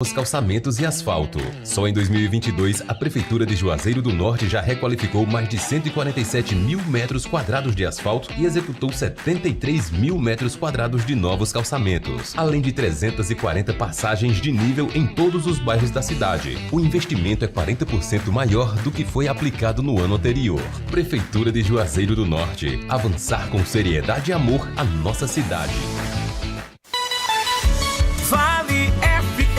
Os calçamentos e asfalto. Só em 2022, a Prefeitura de Juazeiro do Norte já requalificou mais de 147 mil metros quadrados de asfalto e executou 73 mil metros quadrados de novos calçamentos, além de 340 passagens de nível em todos os bairros da cidade. O investimento é 40% maior do que foi aplicado no ano anterior. Prefeitura de Juazeiro do Norte. Avançar com seriedade e amor a nossa cidade. Vale FM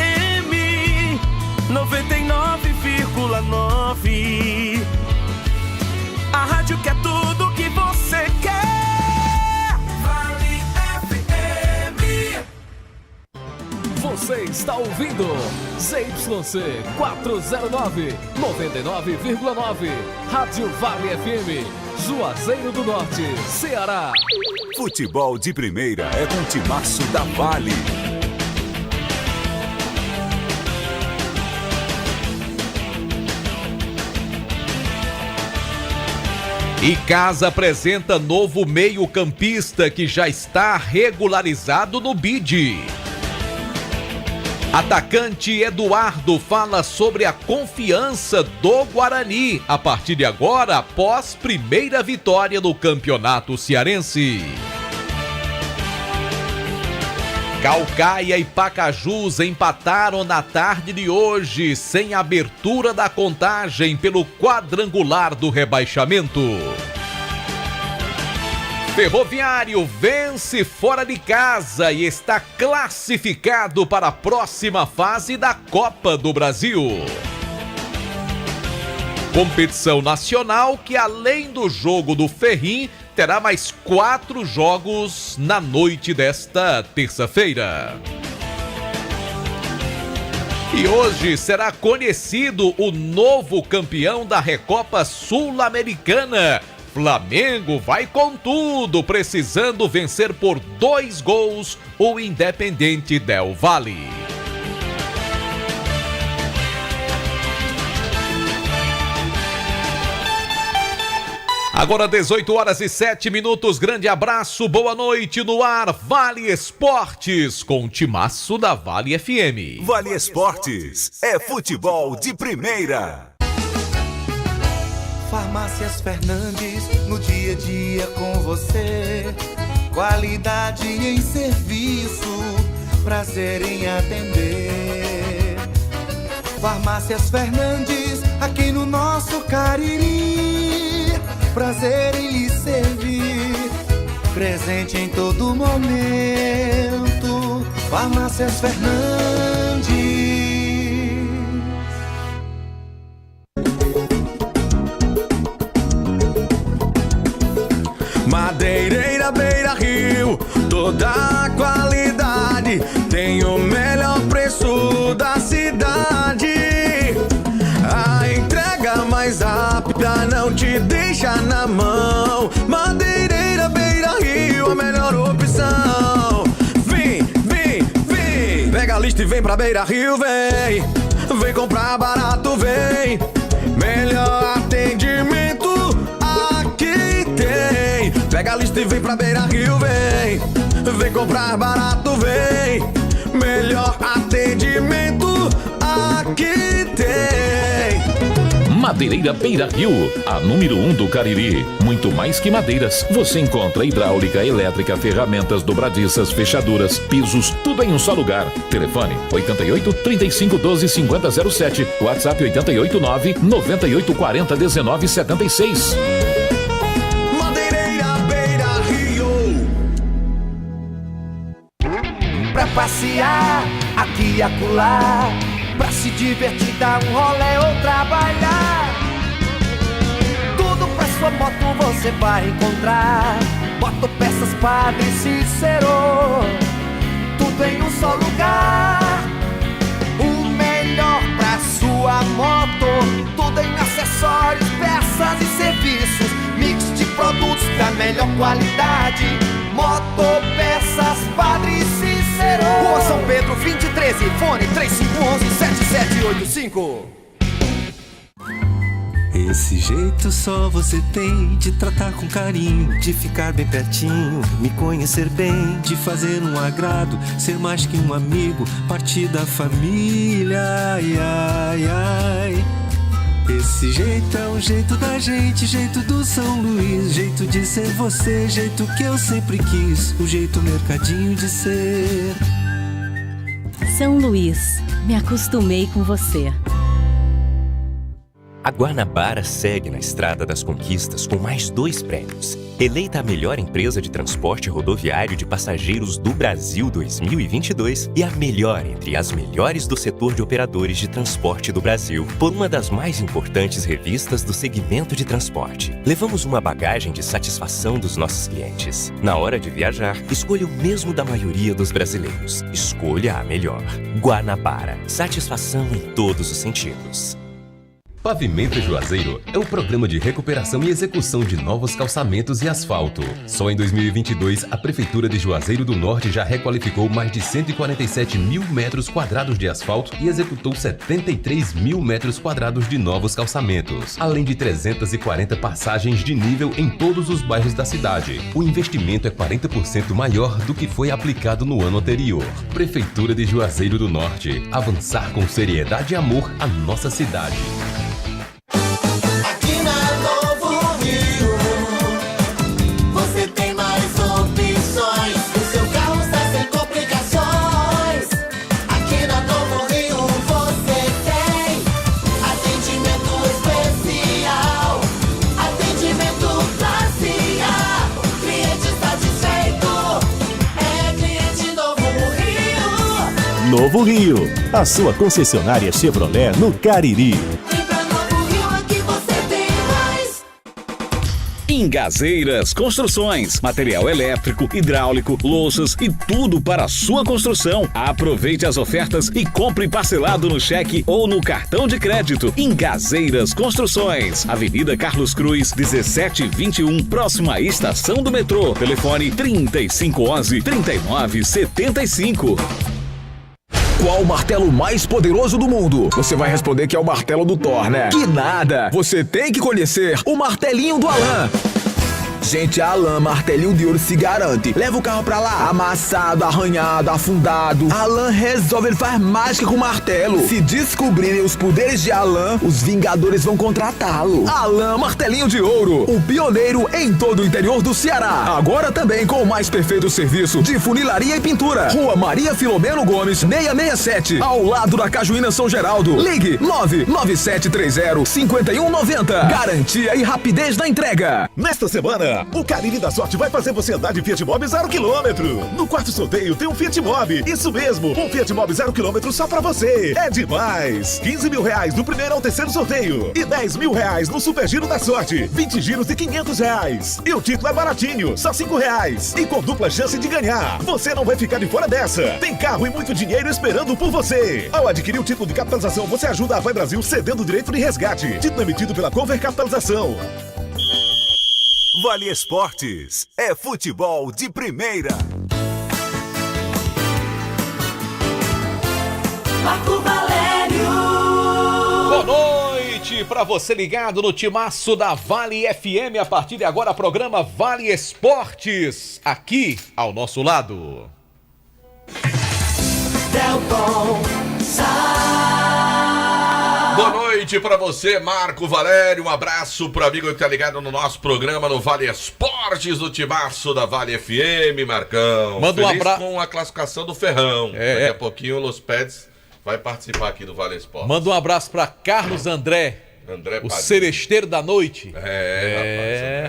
99,9. A rádio que é tudo que você quer. Vale FM. Você está ouvindo ZYC 409, 99,9. Rádio Vale FM, Juazeiro do Norte, Ceará. Futebol de primeira é com o timaço da Vale. Icasa apresenta novo meio-campista que já está regularizado no BID. Atacante Eduardo fala sobre a confiança do Guarani a partir de agora, após primeira vitória no Campeonato Cearense. Caucaia e Pacajus empataram na tarde de hoje, sem abertura da contagem pelo quadrangular do rebaixamento. Ferroviário vence fora de casa e está classificado para a próxima fase da Copa do Brasil. Competição nacional que, além do jogo do Ferrim, terá mais 4 jogos na noite desta terça-feira. E hoje será conhecido o novo campeão da Recopa Sul-Americana. Flamengo vai com tudo, precisando vencer por 2 gols o Independente Del Valle. Agora 18 horas e 7 minutos, grande abraço, boa noite no ar, Vale Esportes, com o timaço da Vale FM. Vale Esportes é futebol de primeira. Farmácias Fernandes, no dia a dia com você. Qualidade em serviço, prazer em atender. Farmácias Fernandes, aqui no nosso Cariri. Prazer em lhe servir, presente em todo momento. Farmácias Fernandes. Madeireira Beira Rio, toda a qualidade, tem o melhor preço da cidade. A entrega mais rápida não te deixa na mão. Madeireira Beira Rio, a melhor opção. Vem, vem, vem, pega a lista e vem pra Beira Rio, vem. Vem comprar barato, vem. Melhor atendimento aqui tem. Pega a lista e vem pra Beira Rio, vem. Vem comprar barato, vem. Melhor atendimento aqui tem. Madeireira Beira Rio, a número 1 do Cariri. Muito mais que madeiras, você encontra hidráulica, elétrica, ferramentas, dobradiças, fechaduras, pisos, tudo em um só lugar. Telefone 88 35 12 5007, WhatsApp 889 98 40 19 76. Madeireira Beira Rio. Pra passear aqui e acolá, pra se divertir, dar um rolê ou trabalhar. Tudo pra sua moto você vai encontrar. Motopeças Padre Cícero, tudo em um só lugar. O melhor pra sua moto, tudo em acessórios, peças e serviços. Mix de produtos da melhor qualidade. Motopeças Padre Cícero, Rua São Pedro 2013, fone 3511-7785. Esse jeito só você tem de tratar com carinho, de ficar bem pertinho, me conhecer bem, de fazer um agrado, ser mais que um amigo, partir da família. Ai, ai, ai. Esse jeito é o jeito da gente, jeito do São Luís, jeito de ser você, jeito que eu sempre quis, o jeito mercadinho de ser. São Luís, me acostumei com você. A Guanabara segue na estrada das conquistas com mais 2 prêmios. Eleita a melhor empresa de transporte rodoviário de passageiros do Brasil 2022 e a melhor entre as melhores do setor de operadores de transporte do Brasil, por uma das mais importantes revistas do segmento de transporte. Levamos uma bagagem de satisfação dos nossos clientes. Na hora de viajar, escolha o mesmo da maioria dos brasileiros. Escolha a melhor. Guanabara. Satisfação em todos os sentidos. Pavimenta Juazeiro é o programa de recuperação e execução de novos calçamentos e asfalto. Só em 2022, a Prefeitura de Juazeiro do Norte já requalificou mais de 147 mil metros quadrados de asfalto e executou 73 mil metros quadrados de novos calçamentos, além de 340 passagens de nível em todos os bairros da cidade. O investimento é 40% maior do que foi aplicado no ano anterior. Prefeitura de Juazeiro do Norte. Avançar com seriedade e amor a nossa cidade. Novo Rio, a sua concessionária Chevrolet no Cariri. Engazeiras Construções, material elétrico, hidráulico, louças e tudo para a sua construção. Aproveite as ofertas e compre parcelado no cheque ou no cartão de crédito. Engazeiras Construções, Avenida Carlos Cruz, 1721, próxima à estação do metrô. Telefone 3511-3975. Qual o martelo mais poderoso do mundo? Você vai responder que é o martelo do Thor, né? Que nada! Você tem que conhecer o martelinho do Alan. Gente, a Alan Martelinho de Ouro se garante. Leva o carro pra lá, amassado, arranhado, afundado. Alan resolve, ele faz mágica com o martelo. Se descobrirem os poderes de Alan, os Vingadores vão contratá-lo. Alan Martelinho de Ouro, o pioneiro em todo o interior do Ceará. Agora também com o mais perfeito serviço de funilaria e pintura. Rua Maria Filomeno Gomes, 667, ao lado da Cajuína São Geraldo. Ligue 99730-5190. Garantia e rapidez na entrega. Nesta semana, o Cariri da Sorte vai fazer você andar de Fiat Mobi 0 km. No quarto sorteio tem um Fiat Mobi. Isso mesmo, um Fiat Mobi 0 km só pra você. É demais! 15 mil reais do primeiro ao terceiro sorteio. E 10 mil reais no Super Giro da Sorte. 20 giros de 500 reais. E o título é baratinho, só 5 reais. E com dupla chance de ganhar. Você não vai ficar de fora dessa. Tem carro e muito dinheiro esperando por você. Ao adquirir o título de capitalização, você ajuda a Vai Brasil cedendo o direito de resgate. Título emitido pela Cover Capitalização. Vale Esportes é futebol de primeira. Marco Valério. Boa noite para você ligado no timaço da Vale FM. A partir de agora, programa Vale Esportes, aqui ao nosso lado. Delton Boa noite pra você, Marco Valério. Um abraço pro amigo que tá ligado no nosso programa no Vale Esportes, do timaço da Vale FM, Marcão. Manda um abraço com a classificação do Ferrão. Daqui a pouquinho o Los Peds vai participar aqui do Vale Esportes. Manda um abraço pra Carlos André, o seresteiro da noite.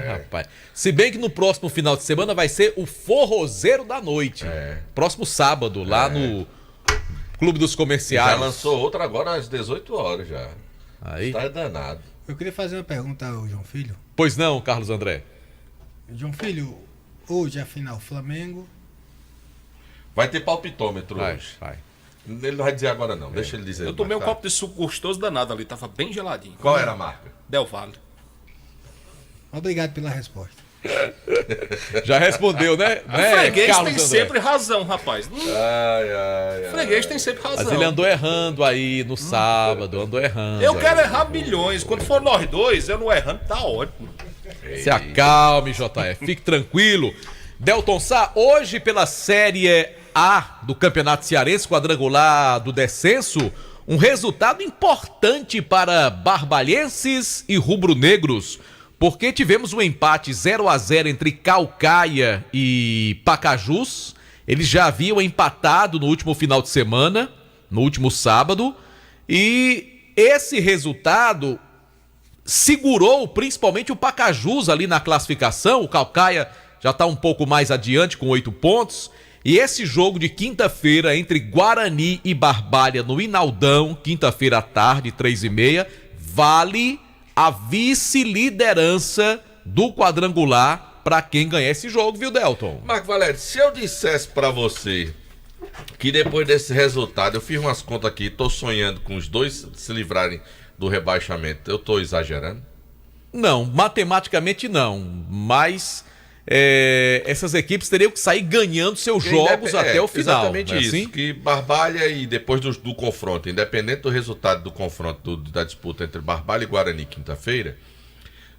Rapaz. Se bem que no próximo final de semana vai ser o forrozeiro da noite. Próximo sábado, lá no Clube dos Comerciais. Já lançou outra agora às 18 horas já. Aí. Tá danado. Eu queria fazer uma pergunta ao João Filho. Pois não, Carlos André. João Filho, hoje a final Flamengo. Vai ter palpitômetro hoje. Vai. Ele não vai dizer agora não, deixa ele dizer. Eu tomei um copo de suco gostoso danado ali, tava bem geladinho. Qual era a marca? Del Valle. Obrigado pela resposta. Já respondeu, né? O freguês Carlos tem André? sempre razão, rapaz. O freguês tem sempre razão. Mas ele andou errando aí no sábado, andou errando. Eu quero errar milhões. Quando for nós dois, eu não errando, tá ótimo. Se acalme, JF, fique tranquilo. Delton Sá, hoje pela Série A do Campeonato Cearense, quadrangular do descenso, um resultado importante para barbalhenses e rubro-negros, porque tivemos um empate 0-0 entre Caucaia e Pacajus. Eles já haviam empatado no último final de semana, no último sábado, e esse resultado segurou principalmente o Pacajus ali na classificação. O Caucaia já está um pouco mais adiante com 8 pontos. E esse jogo de quinta-feira entre Guarani e Barbalha no Inaldão, quinta-feira à tarde, 3h30, vale a vice-liderança do quadrangular para quem ganhar esse jogo, viu, Delton? Marco Valério, se eu dissesse para você que depois desse resultado, eu fiz umas contas aqui, tô sonhando com os dois se livrarem do rebaixamento, eu tô exagerando? Não, matematicamente não, mas essas equipes teriam que sair ganhando seus jogos até o final. Exatamente isso, assim? Que Barbalha e depois do confronto, independente do resultado do confronto, da disputa entre Barbalha e Guarani quinta-feira,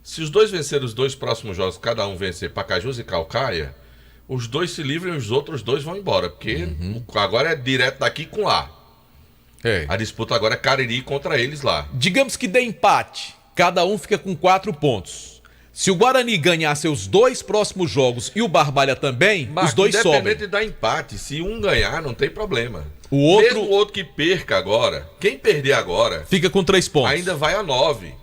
se os dois vencerem os 2 próximos jogos, cada um vencer Pacajus e Caucaia, os dois se livram e os outros 2 vão embora, porque agora é direto daqui com lá. A disputa agora é Cariri contra eles lá. Digamos que dê empate, cada um fica com 4 pontos. Se o Guarani ganhar seus 2 próximos jogos e o Barbalha também, os 2 sobem. Independente da empate, se um ganhar, não tem problema. Mesmo o outro que perca agora, quem perder agora, fica com 3 pontos. Ainda vai a 9.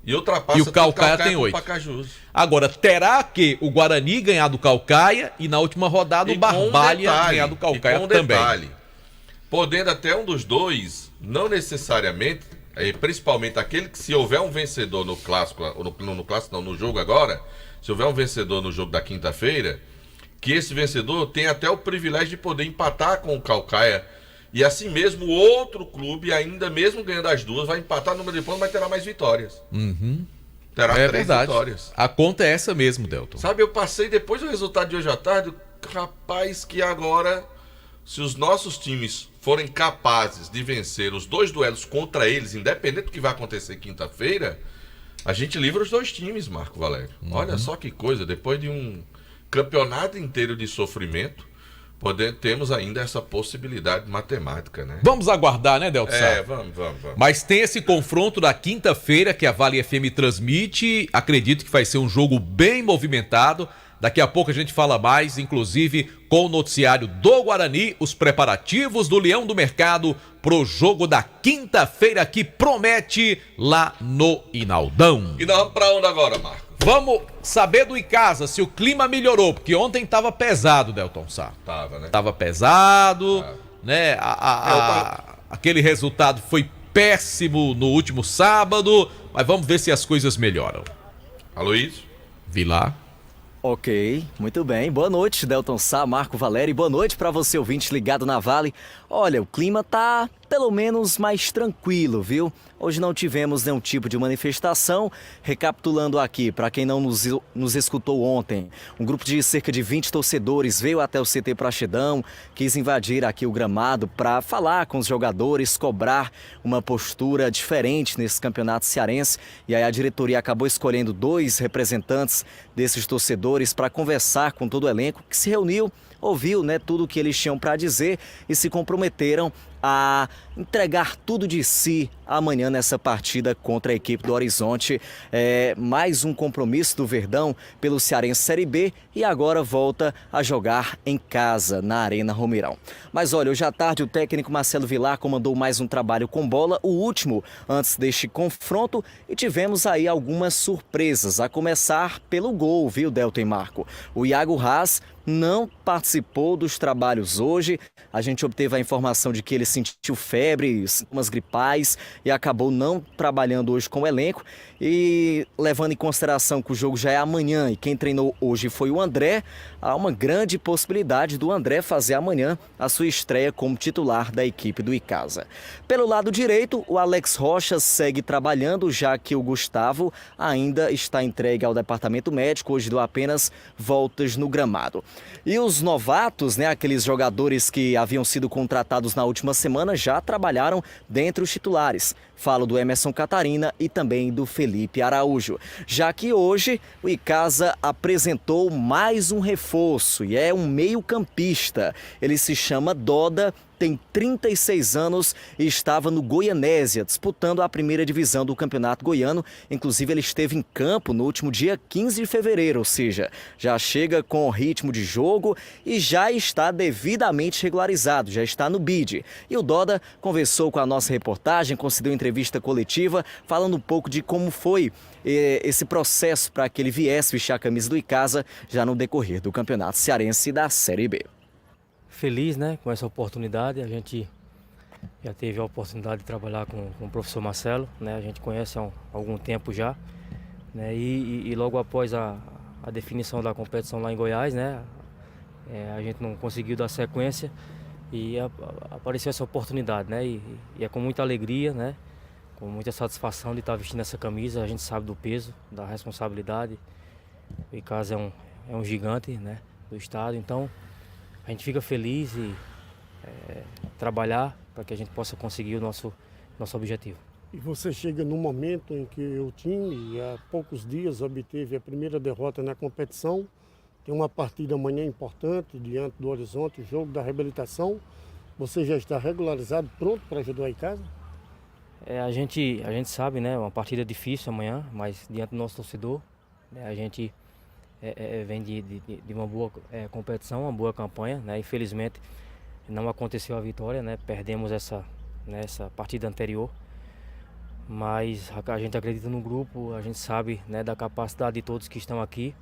E ultrapassa e o Caucaia tem com 8. Pacajus. Agora, terá que o Guarani ganhar do Caucaia e na última rodada o Barbalha ganhar do Caucaia também. Podendo até um dos dois, não necessariamente, principalmente aquele que, se houver um vencedor no clássico, no jogo agora, se houver um vencedor no jogo da quinta-feira, que esse vencedor tem até o privilégio de poder empatar com o Caucaia. E assim mesmo, o outro clube, ainda mesmo ganhando as duas, vai empatar no número de pontos, mas terá mais vitórias. Terá 3 vitórias. A conta é essa mesmo, Delton. Sabe, eu passei depois do resultado de hoje à tarde, rapaz, que agora, se os nossos times forem capazes de vencer os 2 duelos contra eles, independente do que vai acontecer quinta-feira, a gente livra os 2 times, Marco Valério. Olha só que coisa, depois de um campeonato inteiro de sofrimento, temos ainda essa possibilidade matemática, né? Vamos aguardar, né, Delton? Vamos. Mas tem esse confronto da quinta-feira que a Vale FM transmite. Acredito que vai ser um jogo bem movimentado. Daqui a pouco a gente fala mais, inclusive com o noticiário do Guarani, os preparativos do Leão do Mercado pro jogo da quinta-feira que promete lá no Inaldão. E nós vamos pra onde agora, Marco? Vamos saber do Icasa se o clima melhorou, porque ontem tava pesado, Delton Sá. Tava, né? Tava pesado, né? Aquele resultado foi péssimo no último sábado, mas vamos ver se as coisas melhoram. Aloysio? Vilar. Ok, muito bem. Boa noite, Delton Sá, Marco Valério. E boa noite para você, ouvinte ligado na Vale. Olha, o clima tá pelo menos mais tranquilo, viu? Hoje não tivemos nenhum tipo de manifestação. Recapitulando aqui, para quem não nos escutou ontem, um grupo de cerca de 20 torcedores veio até o CT Praxedão, quis invadir aqui o gramado para falar com os jogadores, cobrar uma postura diferente nesse campeonato cearense. E aí a diretoria acabou escolhendo 2 representantes desses torcedores para conversar com todo o elenco que se reuniu, ouviu, né, tudo o que eles tinham para dizer e se comprometeram a entregar tudo de si amanhã nessa partida contra a equipe do Horizonte. Mais um compromisso do Verdão pelo Cearense Série B e agora volta a jogar em casa, na Arena Romeirão. Mas olha, hoje à tarde o técnico Marcelo Vilar comandou mais um trabalho com bola, o último antes deste confronto, e tivemos aí algumas surpresas, a começar pelo gol, viu, Delton e Marco? O Iago Haas não participou dos trabalhos hoje. A gente obteve a informação de que ele sentiu febre, sintomas gripais, e acabou não trabalhando hoje com o elenco. E levando em consideração que o jogo já é amanhã e quem treinou hoje foi o André, há uma grande possibilidade do André fazer amanhã a sua estreia como titular da equipe do Icasa. Pelo lado direito, o Alex Rocha segue trabalhando, já que o Gustavo ainda está entregue ao departamento médico, hoje deu apenas voltas no gramado. E os novatos, aqueles jogadores que haviam sido contratados na última semana, já trabalharam dentre os titulares. Falo do Emerson Catarina e também do Felipe Araújo. Já que hoje o Icasa apresentou mais um reforço e é um meio-campista. Ele se chama Doda, tem 36 anos e estava no Goianésia, disputando a primeira divisão do Campeonato Goiano. Inclusive, ele esteve em campo no último dia 15 de fevereiro, ou seja, já chega com ritmo de jogo e já está devidamente regularizado, já está no BID. E o Doda conversou com a nossa reportagem, concedeu entrevista coletiva, falando um pouco de como foi esse processo para que ele viesse vestir a camisa do Icasa já no decorrer do Campeonato Cearense da Série B. Feliz, com essa oportunidade. A gente já teve a oportunidade de trabalhar com o professor Marcelo, a gente conhece há algum tempo já, e logo após a definição da competição lá em Goiás, a gente não conseguiu dar sequência e apareceu essa oportunidade, e é com muita alegria, com muita satisfação de estar vestindo essa camisa. A gente sabe do peso, da responsabilidade. O Icasa é um gigante, do estado, então a gente fica feliz e trabalhar para que a gente possa conseguir o nosso objetivo. E você chega num momento em que o time, há poucos dias, obteve a primeira derrota na competição. Tem uma partida amanhã importante diante do Horizonte, o jogo da reabilitação. Você já está regularizado, pronto para ajudar a Icasa? A gente sabe, uma partida difícil amanhã, mas diante do nosso torcedor, a gente vem de uma boa competição, uma boa campanha, Infelizmente não aconteceu a vitória, Perdemos essa partida anterior, mas a gente acredita no grupo, a gente sabe, da capacidade de todos que estão aqui,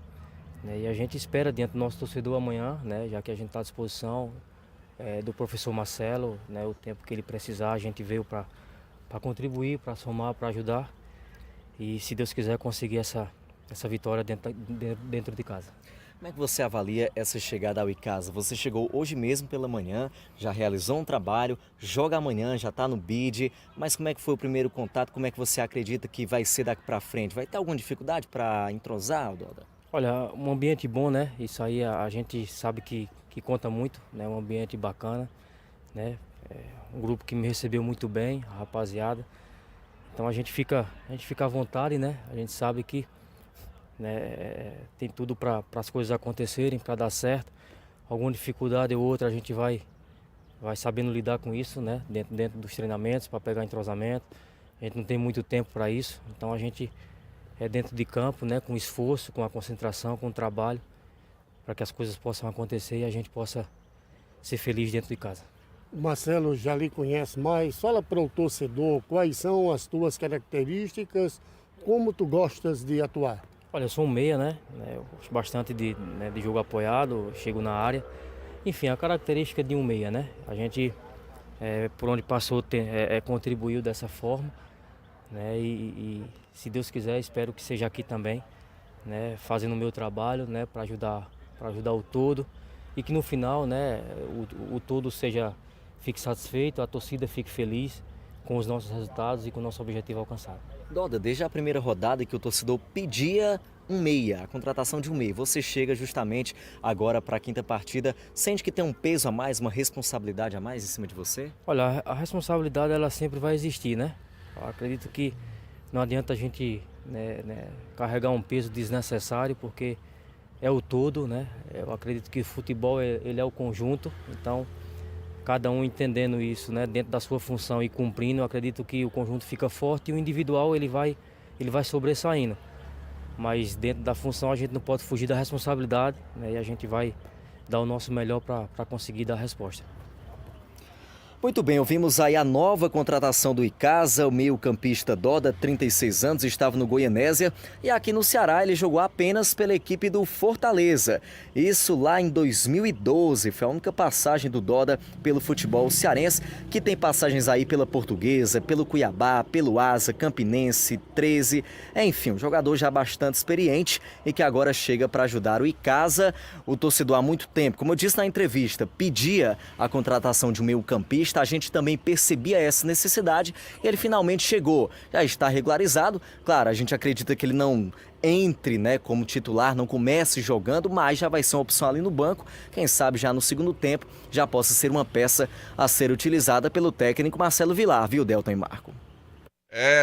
e a gente espera diante do nosso torcedor amanhã, já que a gente está à disposição do professor Marcelo, o tempo que ele precisar, a gente veio para contribuir, para somar, para ajudar, e se Deus quiser conseguir essa vitória dentro de casa. Como é que você avalia essa chegada ao Icasa? Você chegou hoje mesmo pela manhã, já realizou um trabalho, joga amanhã, já está no BID, mas como é que foi o primeiro contato? Como é que você acredita que vai ser daqui para frente? Vai ter alguma dificuldade para entrosar, Doda? Olha, um ambiente bom, Isso aí a gente sabe que conta muito, Um ambiente bacana, Um grupo que me recebeu muito bem, a rapaziada. Então a gente fica à vontade, A gente sabe que tem tudo para as coisas acontecerem, para dar certo. Alguma dificuldade ou outra a gente vai sabendo lidar com isso, dentro dos treinamentos, para pegar entrosamento. A gente não tem muito tempo para isso, então a gente é dentro de campo, com esforço, com a concentração, com o trabalho, para que as coisas possam acontecer e a gente possa ser feliz dentro de casa. O Marcelo já lhe conhece mais. Fala para o torcedor quais são as tuas características, como tu gostas de atuar. Olha, eu sou um meia, Eu gosto bastante de jogo apoiado, chego na área. Enfim, a característica de um meia, A gente, por onde passou, contribuiu dessa forma, E se Deus quiser, espero que seja aqui também, fazendo o meu trabalho, para ajudar o todo. E que no final, o todo fique satisfeito, a torcida fique feliz com os nossos resultados e com o nosso objetivo alcançado. Doda, desde a primeira rodada que o torcedor pedia um meia, a contratação de um meia, você chega justamente agora para a quinta partida, sente que tem um peso a mais, uma responsabilidade a mais em cima de você? Olha, a responsabilidade ela sempre vai existir, Eu acredito que não adianta a gente carregar um peso desnecessário, porque é o todo, Eu acredito que o futebol ele é o conjunto, então cada um entendendo isso, dentro da sua função e cumprindo, eu acredito que o conjunto fica forte e o individual ele vai sobressaindo. Mas dentro da função a gente não pode fugir da responsabilidade, E a gente vai dar o nosso melhor para conseguir dar a resposta. Muito bem, ouvimos aí a nova contratação do Icasa, o meio-campista Doda, 36 anos, estava no Goianésia e aqui no Ceará ele jogou apenas pela equipe do Fortaleza. Isso lá em 2012, foi a única passagem do Doda pelo futebol cearense, que tem passagens aí pela Portuguesa, pelo Cuiabá, pelo Asa, Campinense, 13, enfim, um jogador já bastante experiente e que agora chega para ajudar o Icasa. O torcedor há muito tempo, como eu disse na entrevista, pedia a contratação de um meio-campista. A gente também percebia essa necessidade e ele finalmente chegou. Já está regularizado. Claro, a gente acredita que ele não entre, né, como titular, não comece jogando, mas já vai ser uma opção ali no banco. Quem sabe já no segundo tempo já possa ser uma peça a ser utilizada pelo técnico Marcelo Vilar, viu, Delton e Marco?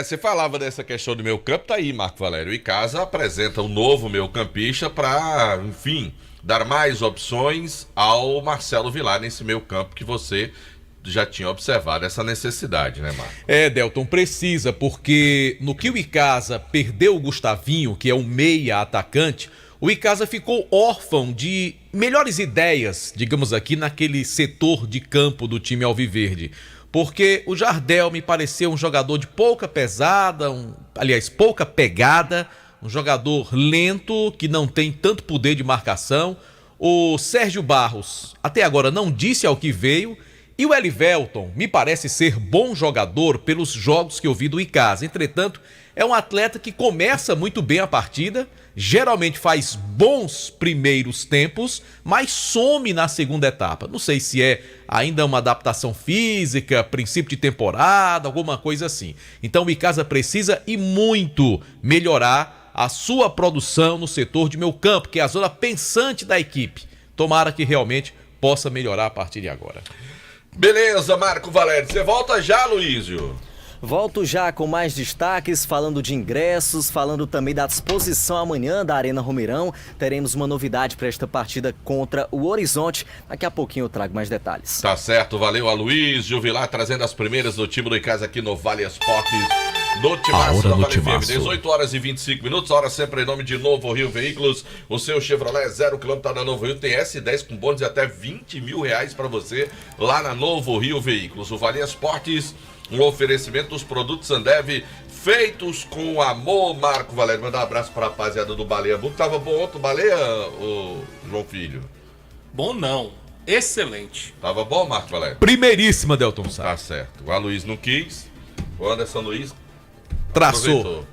Você falava dessa questão do meio campo, tá aí, Marco Valério. O Icasa apresenta um novo meio campista para, enfim, dar mais opções ao Marcelo Vilar nesse meio campo que você já tinha observado essa necessidade, né, Marco? Delton, precisa, porque no que o Icasa perdeu o Gustavinho, que é um meia atacante, o Icasa ficou órfão de melhores ideias, digamos aqui, naquele setor de campo do time alviverde. Porque o Jardel me pareceu um jogador de pouca pesada, pouca pegada, um jogador lento, que não tem tanto poder de marcação. O Sérgio Barros até agora não disse ao que veio. E o Elivelton me parece ser bom jogador pelos jogos que eu vi do Icasa. Entretanto, é um atleta que começa muito bem a partida, geralmente faz bons primeiros tempos, mas some na segunda etapa. Não sei se é ainda uma adaptação física, princípio de temporada, alguma coisa assim. Então o Icasa precisa e muito melhorar a sua produção no setor de meio campo, que é a zona pensante da equipe. Tomara que realmente possa melhorar a partir de agora. Beleza, Marco Valério. Você volta já, Luísio? Volto já com mais destaques, falando de ingressos, falando também da disposição amanhã da Arena Romeirão. Teremos uma novidade para esta partida contra o Horizonte. Daqui a pouquinho eu trago mais detalhes. Tá certo, valeu a Luísio Vilar trazendo as primeiras do time do Icasa aqui no Vale Esportes. No Timaço da Vale FM, 18 horas e 25 minutos, hora sempre em nome de Novo Rio Veículos. O seu Chevrolet 0km tá na Novo Rio, tem S10 com bônus de até R$20 mil para você lá na Novo Rio Veículos. O Vale Esportes, um oferecimento dos produtos Ambev feitos com amor. Marco Valério, mandar um abraço pra rapaziada do Baleia Book. Tava bom ontem o Baleia, o João Filho? Bom não, excelente. Tava bom, Marco Valério? Primeiríssima, Delton Sá. Tá certo. O Aloysio não quis, o Anderson Luiz traçou.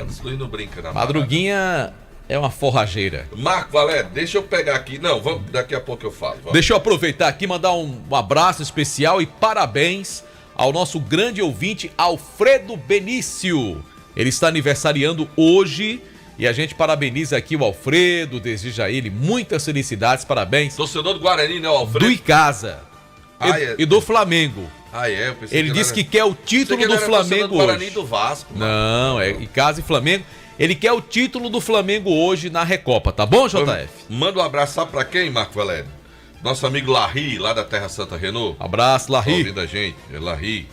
Anderson Luiz não brinca na Madruguinha é uma forrageira. Marco Valério, deixa eu pegar aqui. Não, vamos, daqui a pouco eu falo. Vamos. Deixa eu aproveitar aqui e mandar um abraço especial e parabéns ao nosso grande ouvinte Alfredo Benício. Ele está aniversariando hoje e a gente parabeniza aqui o Alfredo, deseja a ele muitas felicidades, parabéns. Torcedor do Guarani, né, o Alfredo? Do Icasa e do Flamengo. Eu pensei ele disse que quer o título do Flamengo do Guarani e do Vasco. Não, é Icasa e Flamengo. Ele quer o título do Flamengo hoje na Recopa, tá bom, JF? Manda um abraço, sabe pra quem, Marco Valério? Nosso amigo Larry, lá da Terra Santa Renault. Abraço, Larry. Tá ouvindo a gente, Larry.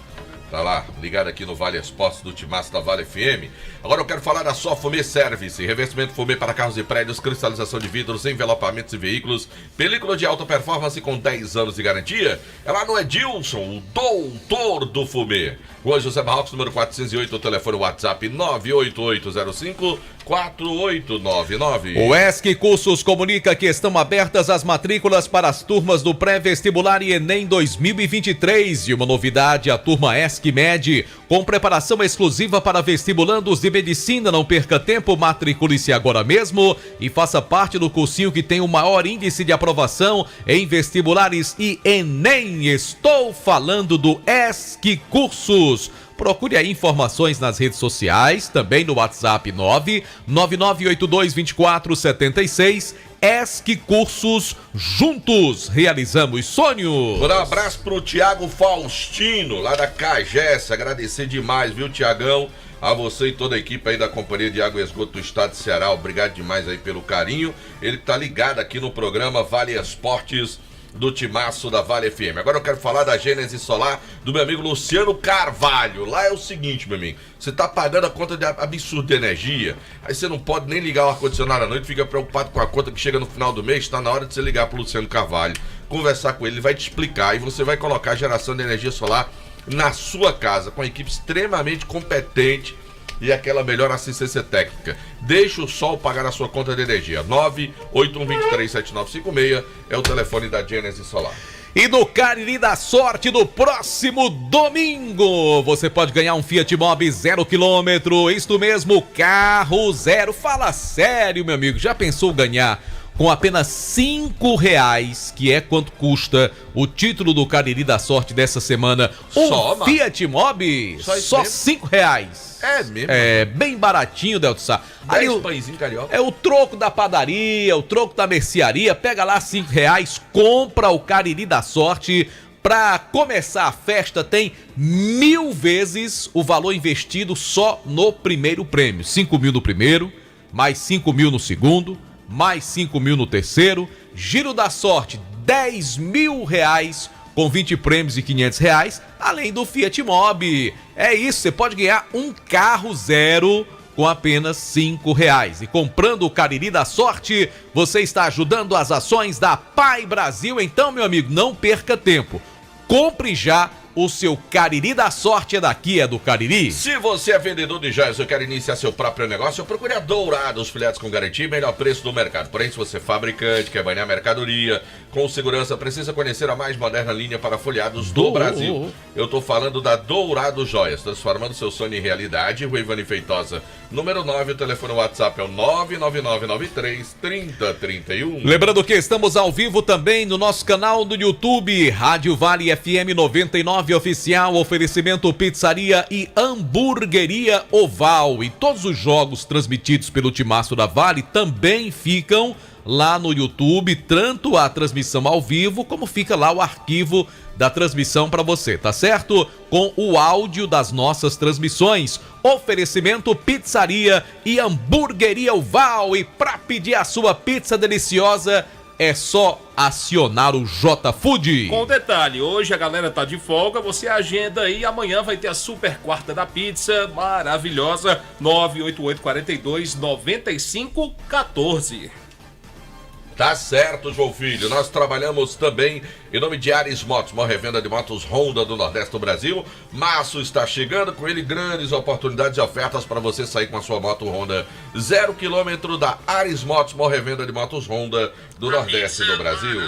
Tá lá, ligado aqui no Vale Esportes do Timaço da Vale FM. Agora eu quero falar da Só Fumê Service. Revestimento fumê para carros e prédios, cristalização de vidros, envelopamentos e veículos. Película de alta performance com 10 anos de garantia. É lá no Edilson, o doutor do fumê. Rua José Barrocos, número 408, o telefone WhatsApp 98805-4899. O ESC Cursos comunica que estão abertas as matrículas para as turmas do pré-vestibular e Enem 2023. E uma novidade, a turma ESC Med, com preparação exclusiva para vestibulandos de medicina. Não perca tempo, matricule-se agora mesmo e faça parte do cursinho que tem o maior índice de aprovação em vestibulares e Enem. Estou falando do ESC Cursos. Procure aí informações nas redes sociais, também no WhatsApp 999822476. ESC Cursos, juntos realizamos sonhos. Vou dar um abraço pro Thiago Faustino, lá da Cagés. Agradecer demais, viu, Tiagão? A você e toda a equipe aí da Companhia de Água e Esgoto do Estado de Ceará. Obrigado demais aí pelo carinho. Ele tá ligado aqui no programa Vale Esportes do Timaço da Vale FM. Agora eu quero falar da Gênesis Solar do meu amigo Luciano Carvalho. Lá é o seguinte, meu amigo, você tá pagando a conta de absurdo de energia, aí você não pode nem ligar o ar-condicionado à noite, fica preocupado com a conta que chega no final do mês. Tá na hora de você ligar pro Luciano Carvalho. conversar com ele, ele vai te explicar e você vai colocar a geração de energia solar na sua casa, com uma equipe extremamente competente e aquela melhor assistência técnica. Deixa o sol pagar a sua conta de energia. 981237956 é o telefone da Gênesis Solar. E no Cariri da Sorte do próximo domingo, você pode ganhar um Fiat Mobi 0 km, isto mesmo, carro zero. Fala sério, meu amigo, já pensou ganhar com apenas R$5, que é quanto custa o título do Cariri da Sorte dessa semana? Um Fiat Mobi, só R$5. É mesmo? É bem baratinho, Delto Sá. 10 pãezinho carioca. É o troco da padaria, o troco da mercearia. Pega lá R$5, compra o Cariri da Sorte. Pra começar a festa, tem 1000 vezes o valor investido só no primeiro prêmio. 5 mil no primeiro, mais 5 mil no segundo, mais 5 mil no terceiro. Giro da Sorte, R$10 mil com 20 prêmios e R$500, além do Fiat Mobi. É isso, você pode ganhar um carro zero com apenas R$5. E comprando o Cariri da Sorte, você está ajudando as ações da Pai Brasil. Então, meu amigo, não perca tempo. Compre já o seu Cariri da Sorte. É daqui, é do Cariri. Se você é vendedor de joias ou quer iniciar seu próprio negócio, procure a Dourados Filhotes com garantia e melhor preço do mercado. Porém, se você é fabricante, quer banhar mercadoria com segurança, precisa conhecer a mais moderna linha para folhados do Brasil. Eu tô falando da Dourados Joias, transformando seu sonho em realidade. Rua Ivani Feitosa, número 9, o telefone WhatsApp é o 999933031. Lembrando que estamos ao vivo também no nosso canal do YouTube, Rádio Vale FM 99 Oficial, oferecimento Pizzaria e Hamburgueria Oval. E todos os jogos transmitidos pelo Timaço da Vale também ficam lá no YouTube, tanto a transmissão ao vivo, como fica lá o arquivo da transmissão para você, tá certo? Com o áudio das nossas transmissões. Oferecimento Pizzaria e Hamburgueria Oval. E para pedir a sua pizza deliciosa, é só acionar o J Food. Com detalhe, hoje a galera tá de folga, você agenda aí, amanhã vai ter a super quarta da pizza, maravilhosa, 98842-9514. Tá certo, João Filho. Nós trabalhamos também em nome de Ares Motos, maior revenda de motos Honda do Nordeste do Brasil. Março está chegando, com ele grandes oportunidades e ofertas para você sair com a sua moto Honda 0 km da Ares Motos, maior revenda de motos Honda do Nordeste do Brasil.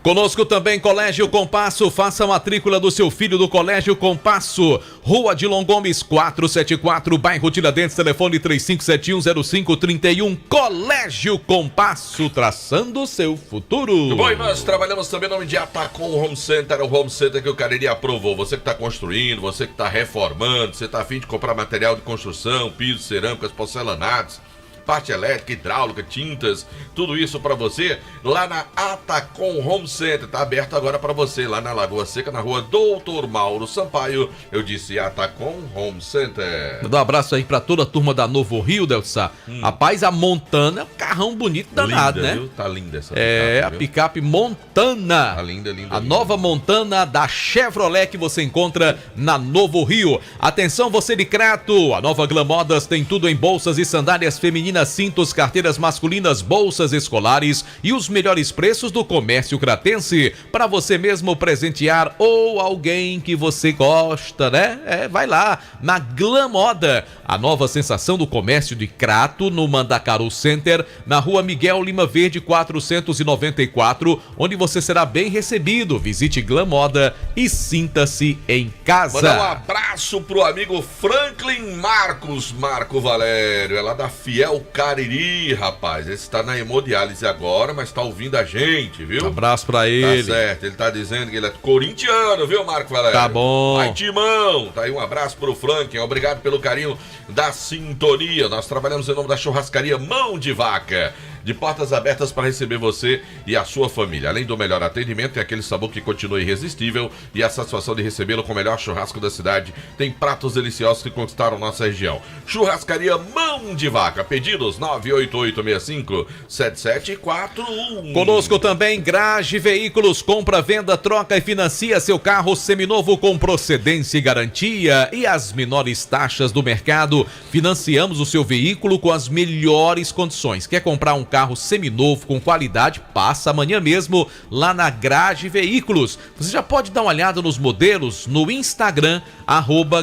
Conosco também Colégio Compasso, faça a matrícula do seu filho do Colégio Compasso, Rua Dilon Gomes 474, bairro Tiradentes, telefone 35710531, Colégio Compasso, traçando o seu futuro. Bom, e nós trabalhamos também em nome de Atacom Home Center, o Home Center que o Cariri aprovou. Você que está construindo, você que está reformando, você está a fim de comprar material de construção, pisos, cerâmicas, porcelanatos, parte elétrica, hidráulica, tintas, tudo isso para você lá na Atacom Home Center. Tá aberto agora para você lá na Lagoa Seca, na rua Doutor Mauro Sampaio. Eu disse Atacom Home Center. Manda um abraço aí para toda a turma da Novo Rio, Delsa. Rapaz, a Montana é um carrão bonito danado, linda, né? Viu? Tá linda essa picape. É, a picape Montana. Tá linda, linda. A nova Montana da Chevrolet que você encontra na Novo Rio. Atenção, você de Crato, a nova Glam Modas tem tudo em bolsas e sandálias femininas, cintos, carteiras masculinas, bolsas escolares e os melhores preços do comércio cratense para você mesmo presentear ou alguém que você gosta, né? Vai lá na Glam Moda, a nova sensação do comércio de Crato, no Mandacaru Center, na rua Miguel Lima Verde 494, onde você será bem recebido. Visite Glam Moda e sinta-se em casa. Mandar um abraço pro amigo Franklin Marco Valério, é lá da Fiel Cariri, rapaz. Esse tá na hemodiálise agora, mas tá ouvindo a gente, viu? Abraço pra ele. Tá certo, ele tá dizendo que ele é corintiano, viu, Marco Valério? Tá bom. Vai, Timão. Tá aí um abraço pro Franklin, obrigado pelo carinho da sintonia. Nós trabalhamos em nome da churrascaria Mão de Vaca, de portas abertas para receber você e a sua família. Além do melhor atendimento, tem aquele sabor que continua irresistível e a satisfação de recebê-lo com o melhor churrasco da cidade. Tem pratos deliciosos que conquistaram nossa região. Churrascaria Mão de Vaca. Pedidos 98865-7741. Conosco também Grage Veículos. Compra, venda, troca e financia seu carro seminovo com procedência e garantia e as menores taxas do mercado. Financiamos o seu veículo com as melhores condições. Quer comprar um carro carro seminovo com qualidade, passa amanhã mesmo lá na Grage Veículos. Você já pode dar uma olhada nos modelos no Instagram,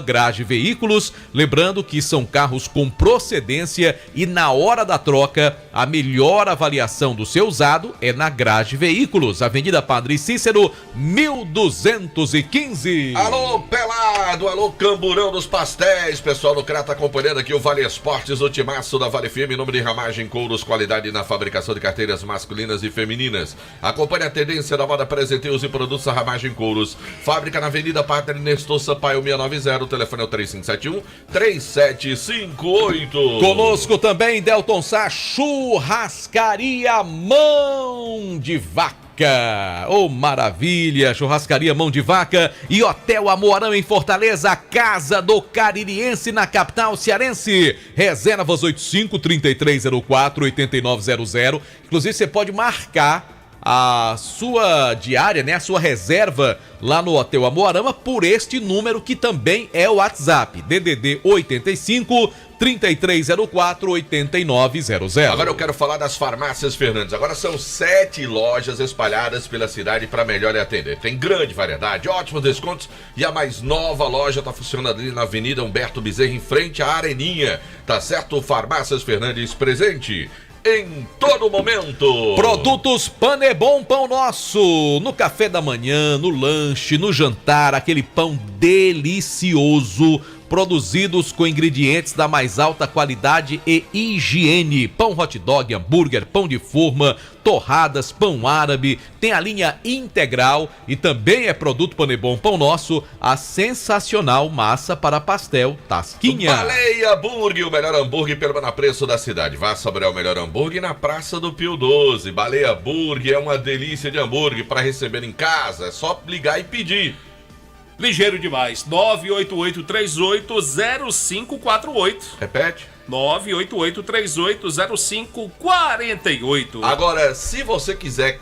@Grage Veículos. Lembrando que são carros com procedência e na hora da troca, a melhor avaliação do seu usado é na Grage Veículos, Avenida Padre Cícero, 1215. Alô, Pelado, alô, Camburão dos Pastéis, pessoal do CRA tá acompanhando aqui o Vale Esportes, o timaço da Vale Firme, nome de ramagem, couros, qualidade na fabricação de carteiras masculinas e femininas. Acompanhe a tendência da moda, presenteios e produtos da ramagem couros. Fábrica na Avenida Padre Nestor Sampaio 690, o telefone é o 3571-3758. Conosco também, Delton Sá, Churrascaria Mão de Vaca. Oh, maravilha! Churrascaria Mão de Vaca e Hotel Amoarão em Fortaleza, Casa do Caririense na capital cearense. Reservas 85-3304-8900. Inclusive você pode marcar a sua diária, né, a sua reserva lá no Hotel Amoarama por este número que também é o WhatsApp, DDD 85-3304-8900. Agora eu quero falar das farmácias Fernandes. Agora são 7 lojas espalhadas pela cidade para melhor lhe atender. Tem grande variedade, ótimos descontos e a mais nova loja está funcionando ali na Avenida Humberto Bezerra, em frente à Areninha. Tá certo? Farmácias Fernandes presente em todo momento. Produtos Panebon Pão Nosso, no café da manhã, no lanche, no jantar, aquele pão delicioso, produzidos com ingredientes da mais alta qualidade e higiene. Pão hot dog, hambúrguer, pão de forma, torradas, pão árabe, tem a linha integral e também é produto Panebon Pão Nosso, a sensacional massa para pastel Tasquinha. Baleia Burger, o melhor hambúrguer pelo menor preço da cidade. Vá saborear o melhor hambúrguer na Praça do Pio 12. Baleia Burger é uma delícia de hambúrguer para receber em casa, é só ligar e pedir. Ligeiro demais, 988380548. Repete. 988380548. Agora, se você quiser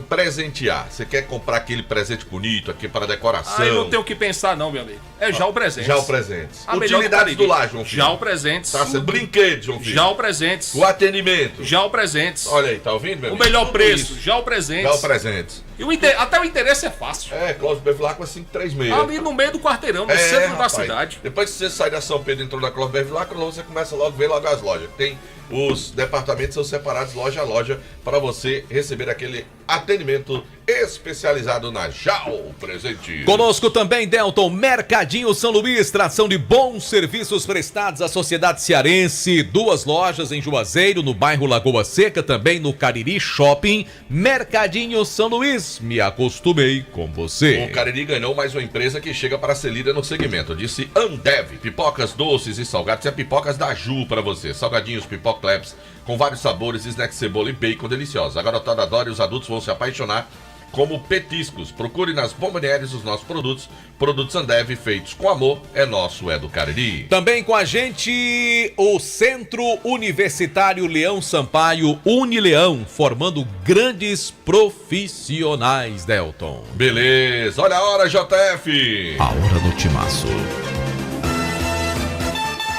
presentear, você quer comprar aquele presente bonito aqui para decoração. Eu não tenho o que pensar não, meu amigo. É já o presente. Já o presente. Utilidades do lar, João Filho. Já o presente. Tá sendo brinquedo, João Filho. Já o presente. O atendimento. Já o presente. Olha aí, tá ouvindo, meu amigo? O melhor preço. Já o presente. Já o presente. E até o interesse é fácil. É, Clóvis Bevilacqua 536. Ali no meio do quarteirão, no centro da cidade. Depois que você sai da São Pedro e entrou na Clóvis Bevilacqua, você começa logo a ver logo as lojas. Tem os departamentos são separados loja a loja para você receber aquele atendimento especializado na JAL Presente. Conosco também, Delton, Mercadinho São Luís, tração de bons serviços prestados à sociedade cearense. 2 lojas em Juazeiro, no bairro Lagoa Seca, também no Cariri Shopping. Mercadinho São Luís, me acostumei com você. O Cariri ganhou mais uma empresa que chega para ser líder no segmento. Disse Ambev, pipocas doces e salgados. É pipocas da Ju para você. Salgadinhos, pipocleps, com vários sabores, snack, cebola e bacon deliciosos. A garotada adora e os adultos vão se apaixonar como petiscos. Procure nas bombonières os nossos produtos. Produtos Ambev feitos com amor. É nosso, é do Cariri. Também com a gente o Centro Universitário Leão Sampaio Unileão, formando grandes profissionais, Delton. Beleza, olha a hora, JF. A hora no timaço.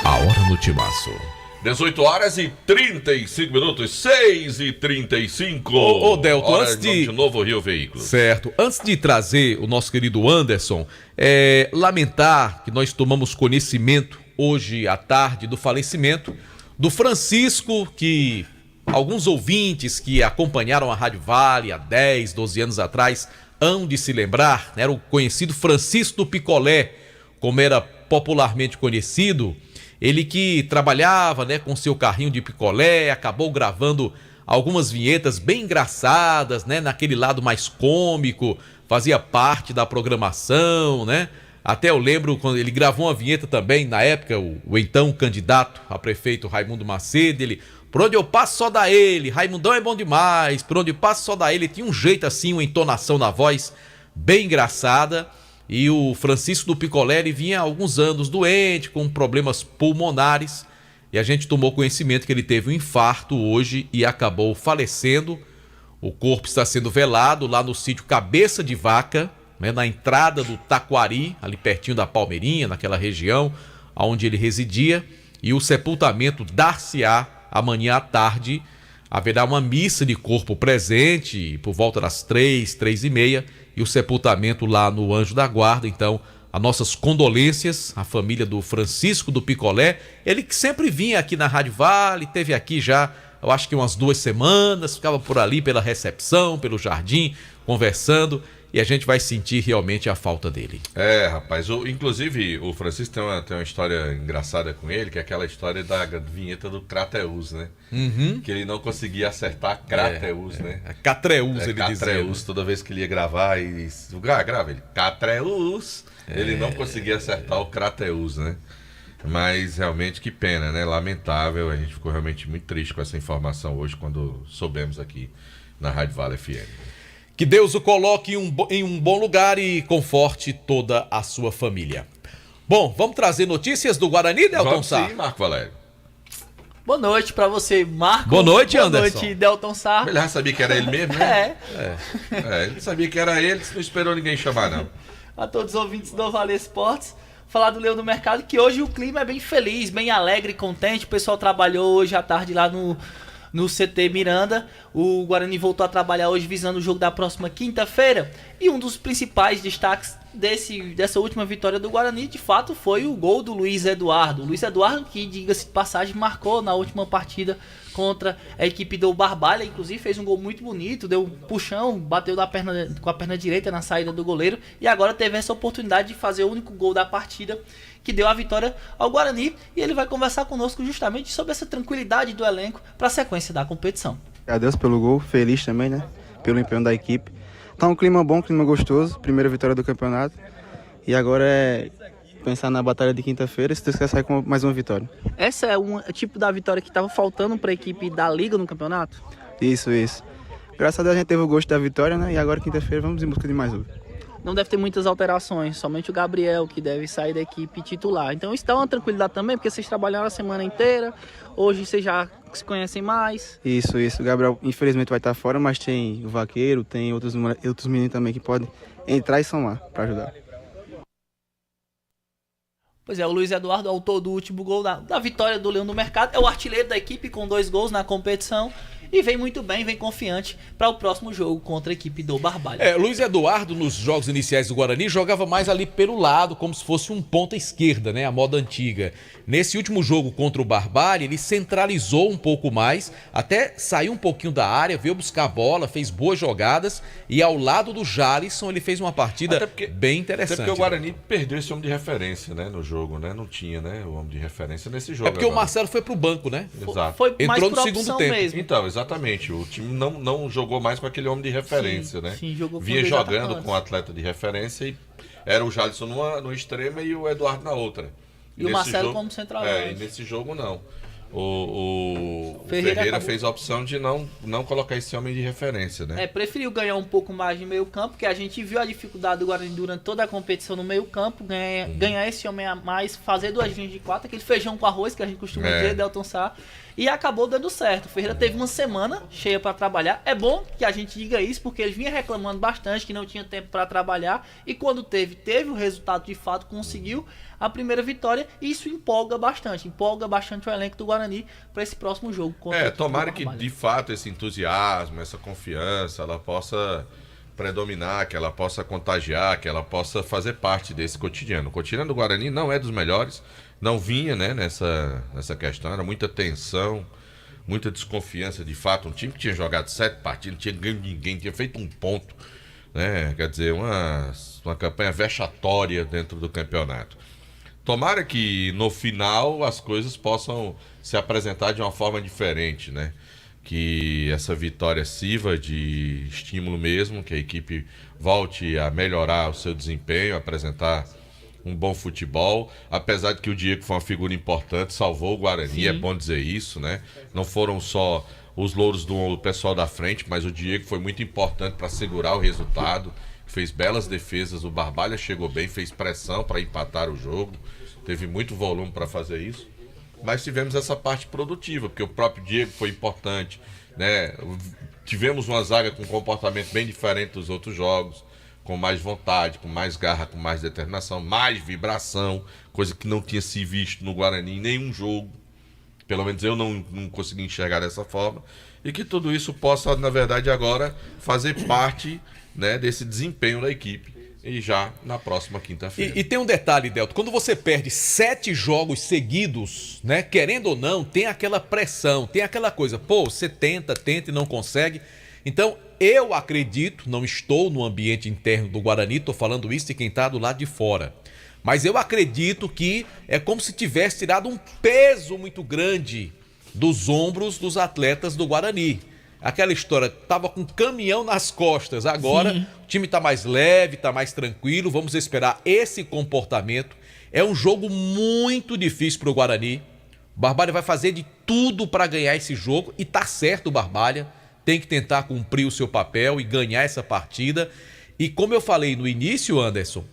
A hora no timaço. 18 horas e 35 minutos, 6h35. Ô, Delton, antes de Novo Rio Veículos. Certo. Antes de trazer o nosso querido Anderson, lamentar que nós tomamos conhecimento hoje à tarde do falecimento do Francisco, que alguns ouvintes que acompanharam a Rádio Vale há 10, 12 anos atrás hão de se lembrar, né? Era o conhecido Francisco do Picolé, como era popularmente conhecido. Ele que trabalhava, né, com seu carrinho de picolé, acabou gravando algumas vinhetas bem engraçadas, né, naquele lado mais cômico, fazia parte da programação, né? Até eu lembro quando ele gravou uma vinheta também, na época, o então candidato a prefeito Raimundo Macedo, ele, por onde eu passo só dá ele, Raimundão é bom demais, por onde eu passo só dá ele, tinha um jeito assim, uma entonação na voz bem engraçada. E o Francisco do Picolé, ele vinha há alguns anos doente, com problemas pulmonares, e a gente tomou conhecimento que ele teve um infarto hoje e acabou falecendo. O corpo está sendo velado lá no sítio Cabeça de Vaca, né, na entrada do Taquari, ali pertinho da Palmeirinha, naquela região onde ele residia, e o sepultamento dar-se-á amanhã à tarde, haverá uma missa de corpo presente por volta das 3h30 e o sepultamento lá no Anjo da Guarda. Então, as nossas condolências à família do Francisco do Picolé, ele que sempre vinha aqui na Rádio Vale, teve aqui já, eu acho que umas 2 semanas, ficava por ali pela recepção, pelo jardim, conversando, e a gente vai sentir realmente a falta dele. Rapaz, inclusive o Francisco tem uma história engraçada com ele, que é aquela história da vinheta do Crateus, né? Que ele não conseguia acertar Crateus, né? Catreus, ele dizia. Catreus, toda vez que ele ia gravar, e grava ele, Catreus, ele não conseguia acertar o Crateus, né? Mas realmente que pena, né? Lamentável, a gente ficou realmente muito triste com essa informação hoje, quando soubemos aqui na Rádio Vale FM. Que Deus o coloque em um bom lugar e conforte toda a sua família. Bom, vamos trazer notícias do Guarani, Delton Sá? Sim, Marco Valério. Boa noite pra você, Marco. Boa noite, Anderson. Boa noite, Delton Sá. Ele já sabia que era ele mesmo, né? Ele sabia que era ele, não esperou ninguém chamar, não. A todos os ouvintes do Vale Esportes, falar do Leão do Mercado, que hoje o clima é bem feliz, bem alegre e contente. O pessoal trabalhou hoje à tarde lá no CT Miranda. O Guarani voltou a trabalhar hoje visando o jogo da próxima quinta-feira. E um dos principais destaques dessa última vitória do Guarani, de fato, foi o gol do Luiz Eduardo. O Luiz Eduardo, que, diga-se de passagem, marcou na última partida contra a equipe do Barbalha. Inclusive fez um gol muito bonito, deu um puxão, bateu com a perna direita na saída do goleiro. E agora teve essa oportunidade de fazer o único gol da partida, que deu a vitória ao Guarani. E ele vai conversar conosco justamente sobre essa tranquilidade do elenco para a sequência da competição. Agradeço pelo gol, feliz também, né? Pelo empenho da equipe. Tá um clima bom, clima gostoso, primeira vitória do campeonato. E agora é pensar na batalha de quinta-feira, se Deus quiser sair com mais uma vitória. Essa é um tipo da vitória que estava faltando para a equipe da Liga no campeonato? Isso. Graças a Deus a gente teve o gosto da vitória, né? E agora quinta-feira vamos em busca de mais uma. Não deve ter muitas alterações, somente o Gabriel que deve sair da equipe titular. Então isso dá uma tranquilidade também, porque vocês trabalharam a semana inteira, hoje vocês já se conhecem mais. Isso. O Gabriel infelizmente vai estar fora, mas tem o Vaqueiro, tem outros meninos também que podem entrar e somar para ajudar. Pois é, o Luiz Eduardo, autor do último gol da vitória do Leão do Mercado, é o artilheiro da equipe com 2 gols na competição. E vem muito bem, vem confiante para o próximo jogo contra a equipe do Barbalha. Luiz Eduardo, nos jogos iniciais do Guarani, jogava mais ali pelo lado, como se fosse um ponta esquerda, né? A moda antiga. Nesse último jogo contra o Barbalha, ele centralizou um pouco mais, até saiu um pouquinho da área, veio buscar a bola, fez boas jogadas, e ao lado do Jalisson ele fez uma partida bem interessante. Até porque o Guarani perdeu esse homem de referência, né, no jogo, né? Não tinha, né, o homem de referência nesse jogo. É porque agora o Marcelo foi pro banco, né? Exato. Entrou no segundo tempo. Mesmo. Então, exatamente. O time não jogou mais com aquele homem de referência, né? Sim, jogou com vinha jogando com um atleta de referência e era o Jalisson no extremo e o Eduardo na outra. E o Marcelo como centralmente. E nesse jogo não. O Ferreira fez a opção de não colocar esse homem de referência, né? Preferiu ganhar um pouco mais de meio campo, porque a gente viu a dificuldade do Guarani durante toda a competição no meio campo, ganhar esse homem a mais, fazer 2 linhas de 4, aquele feijão com arroz que a gente costuma dizer, Delton Sá, e acabou dando certo. O Ferreira teve uma semana cheia para trabalhar. É bom que a gente diga isso, porque ele vinha reclamando bastante que não tinha tempo para trabalhar, e quando teve o resultado de fato, conseguiu a primeira vitória, e isso empolga bastante o elenco do Guarani para esse próximo jogo. Tomara que de fato esse entusiasmo, essa confiança, ela possa predominar, que ela possa contagiar, que ela possa fazer parte desse cotidiano. O cotidiano do Guarani não é dos melhores, não vinha, né, nessa questão, era muita tensão, muita desconfiança de fato. Um time que tinha jogado 7 partidas, não tinha ganho ninguém, tinha feito 1 ponto, né? Quer dizer, uma campanha vexatória dentro do campeonato. Tomara que no final as coisas possam se apresentar de uma forma diferente, né? Que essa vitória sirva de estímulo mesmo, que a equipe volte a melhorar o seu desempenho, apresentar um bom futebol, apesar de que o Diego foi uma figura importante, salvou o Guarani, sim. É bom dizer isso, né? Não foram só os louros do pessoal da frente, mas o Diego foi muito importante para segurar o resultado, fez belas defesas, o Barbalha chegou bem, fez pressão para empatar o jogo, teve muito volume para fazer isso, mas tivemos essa parte produtiva, porque o próprio Diego foi importante, né? Tivemos uma zaga com um comportamento bem diferente dos outros jogos, com mais vontade, com mais garra, com mais determinação, mais vibração, coisa que não tinha se visto no Guarani em nenhum jogo. Pelo menos eu não consegui enxergar dessa forma. E que tudo isso possa, na verdade, agora fazer parte, né, desse desempenho da equipe. E já na próxima quinta-feira. E tem um detalhe, Delton, quando você perde 7 jogos seguidos, né, querendo ou não, tem aquela pressão, tem aquela coisa, pô, você tenta e não consegue. Então, eu acredito, não estou no ambiente interno do Guarani, estou falando isso de quem está do lado de fora, mas eu acredito que é como se tivesse tirado um peso muito grande dos ombros dos atletas do Guarani. Aquela história, tava com um caminhão nas costas, agora sim, o time tá mais leve, tá mais tranquilo, vamos esperar esse comportamento. É um jogo muito difícil pro Guarani, o Barbalha vai fazer de tudo para ganhar esse jogo, e tá certo o Barbalha, tem que tentar cumprir o seu papel e ganhar essa partida. E como eu falei no início, Anderson,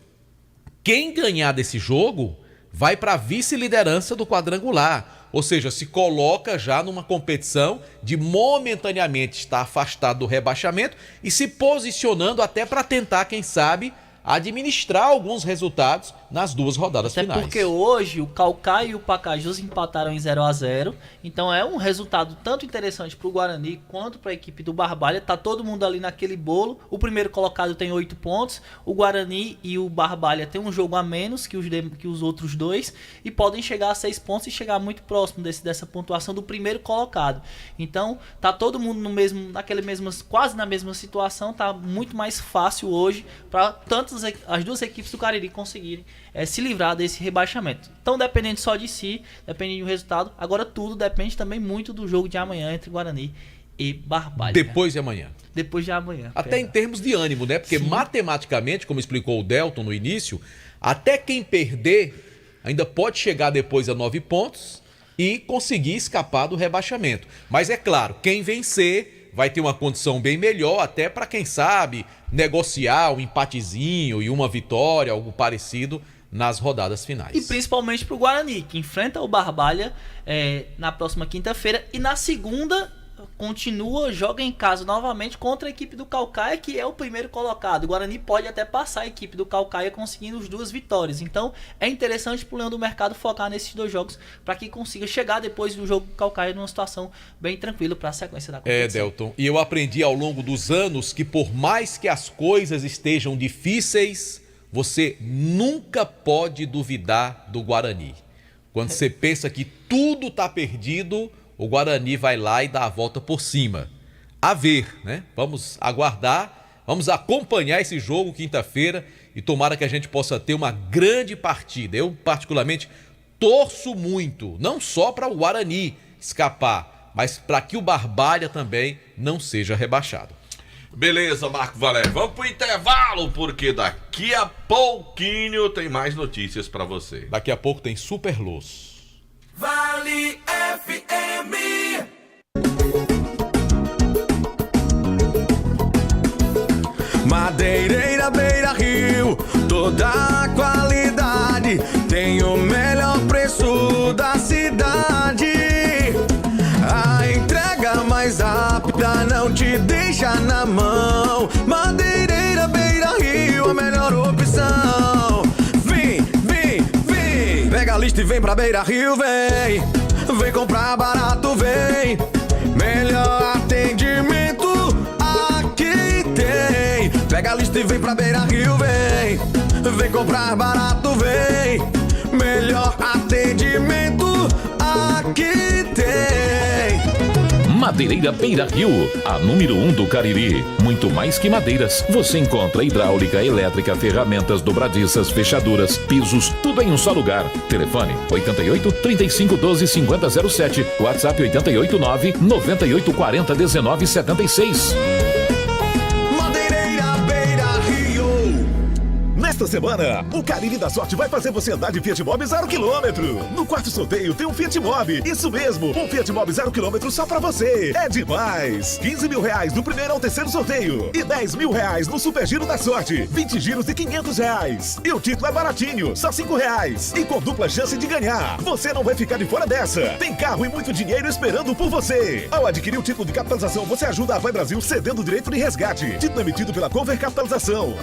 quem ganhar desse jogo vai para a vice-liderança do quadrangular. Ou seja, se coloca já numa competição de momentaneamente estar afastado do rebaixamento e se posicionando até para tentar, quem sabe, administrar alguns resultados nas 2 rodadas finais. Porque hoje o Caucaia e o Pacajus empataram em 0-0, então é um resultado tanto interessante para o Guarani quanto para a equipe do Barbalha. Tá todo mundo ali naquele bolo. O primeiro colocado tem 8 pontos, o Guarani e o Barbalha tem um jogo a menos que os outros dois e podem chegar a 6 pontos e chegar muito próximo dessa pontuação do primeiro colocado. Então tá todo mundo quase na mesma situação. Tá muito mais fácil hoje para tanto as 2 equipes do Cariri conseguirem se livrar desse rebaixamento. Então, dependendo só de si, depende do resultado. Agora, tudo depende também muito do jogo de amanhã entre Guarani e Barbalha. Depois de amanhã. Depois de amanhã. Até em termos de ânimo, né? Porque matematicamente, como explicou o Delton no início, até quem perder ainda pode chegar depois a 9 pontos e conseguir escapar do rebaixamento. Mas é claro, quem vencer vai ter uma condição bem melhor, até para quem sabe negociar um empatezinho e uma vitória, algo parecido nas rodadas finais. E principalmente para o Guarani, que enfrenta o Barbalha na próxima quinta-feira, e na segunda joga em casa novamente contra a equipe do Caucaia, que é o primeiro colocado. O Guarani pode até passar a equipe do Caucaia conseguindo as 2 vitórias. Então é interessante pro Leão do Mercado focar nesses 2 jogos para que consiga chegar depois do jogo do Caucaia numa situação bem tranquila para a sequência da competição. Delton, e eu aprendi ao longo dos anos que por mais que as coisas estejam difíceis, você nunca pode duvidar do Guarani. Quando você pensa que tudo tá perdido, o Guarani vai lá e dá a volta por cima. A ver, né? Vamos aguardar, vamos acompanhar esse jogo quinta-feira e tomara que a gente possa ter uma grande partida. Eu, particularmente, torço muito, não só para o Guarani escapar, mas para que o Barbalha também não seja rebaixado. Beleza, Marco Valério. Vamos pro intervalo, porque daqui a pouquinho tem mais notícias para você. Daqui a pouco tem Superluz. Vale FM. Madeireira Beira Rio, toda a qualidade, tem o melhor preço da cidade. A entrega mais rápida não te deixa na mão. Madeireira Beira Rio, a melhor opção. Pega a lista e vem pra Beira Rio, vem. Vem comprar barato, vem. Melhor atendimento aqui tem. Pega a lista e vem pra Beira Rio, vem. Vem comprar barato, vem. Melhor atendimento aqui tem. Madeireira Beira Rio, a número 1 do Cariri. Muito mais que madeiras, você encontra hidráulica, elétrica, ferramentas, dobradiças, fechaduras, pisos, tudo em um só lugar. Telefone 88 35 12 50 07, WhatsApp 88 9 98 40 19 76. Nesta semana, o Cariri da Sorte vai fazer você andar de Fiat Mobi 0 km. No quarto sorteio tem um Fiat Mobi. Isso mesmo, um Fiat Mobi 0 km só pra você. É demais! 15 mil reais do primeiro ao terceiro sorteio. E 10 mil reais no Super Giro da Sorte. 20 giros de 500 reais. E o título é baratinho, só 5 reais. E com dupla chance de ganhar. Você não vai ficar de fora dessa. Tem carro e muito dinheiro esperando por você. Ao adquirir o título de capitalização, você ajuda a Vai Brasil cedendo o direito de resgate. Título emitido pela Cover Capitalização.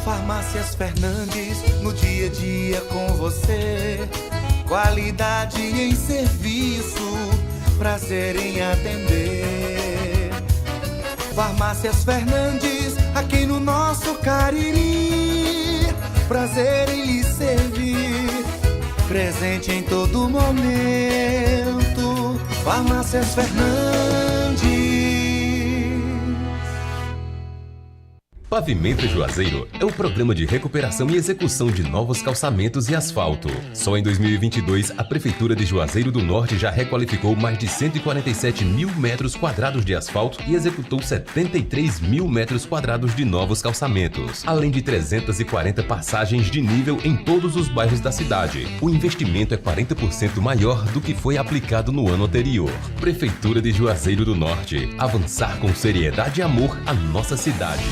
Farmácias Fernandes, no dia a dia com você. qualidade em serviço, prazer em atender. Farmácias Fernandes, aqui no nosso Cariri, prazer em lhe servir, presente em todo momento. Farmácias Fernandes. Pavimenta Juazeiro é o programa de recuperação e execução de novos calçamentos e asfalto. Só em 2022, a Prefeitura de Juazeiro do Norte já requalificou mais de 147 mil metros quadrados de asfalto e executou 73 mil metros quadrados de novos calçamentos, além de 340 passagens de nível em todos os bairros da cidade. O investimento é 40% maior do que foi aplicado no ano anterior. Prefeitura de Juazeiro do Norte. Avançar com seriedade e amor a nossa cidade.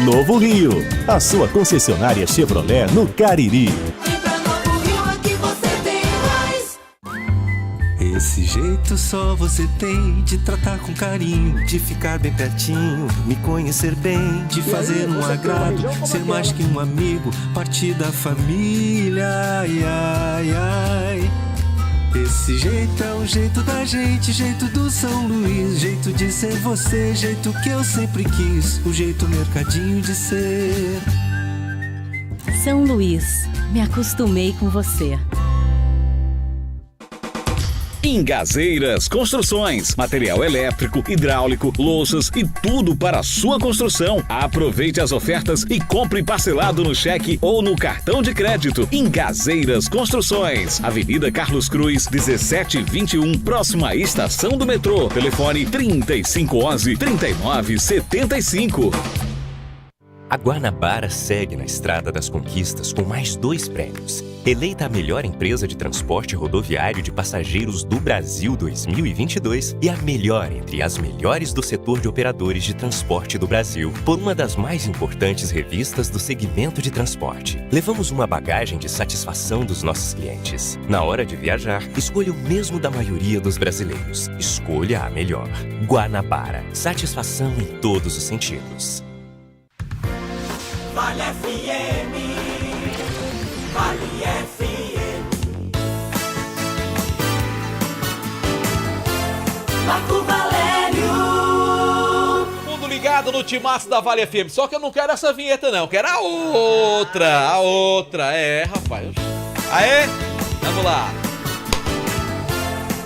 Novo Rio, a sua concessionária Chevrolet no Cariri. Esse jeito só você tem de tratar com carinho, de ficar bem pertinho, me conhecer bem, de fazer um agrado, ser mais que um amigo, parte da família. Ai, ai, ai. Esse jeito é o jeito da gente, jeito do São Luís, jeito de ser você, jeito que eu sempre quis, o jeito mercadinho de ser. São Luís, me acostumei com você. Ingazeiras Construções, material elétrico, hidráulico, louças e tudo para a sua construção. Aproveite as ofertas e compre parcelado no cheque ou no cartão de crédito. Ingazeiras Construções, Avenida Carlos Cruz, 1721, próxima à estação do metrô. Telefone 3511-3975. A Guanabara segue na estrada das conquistas com mais 2 prêmios. Eleita a melhor empresa de transporte rodoviário de passageiros do Brasil 2022 e a melhor entre as melhores do setor de operadores de transporte do Brasil, por uma das mais importantes revistas do segmento de transporte. Levamos uma bagagem de satisfação dos nossos clientes. Na hora de viajar, escolha o mesmo da maioria dos brasileiros. Escolha a melhor. Guanabara. Satisfação em todos os sentidos. Vale FM, Vale FM. Marco Valério. Mundo ligado no timaço da Vale FM. Só que eu não quero essa vinheta, não. Eu quero a outra. É, rapaz. Aê, vamos lá.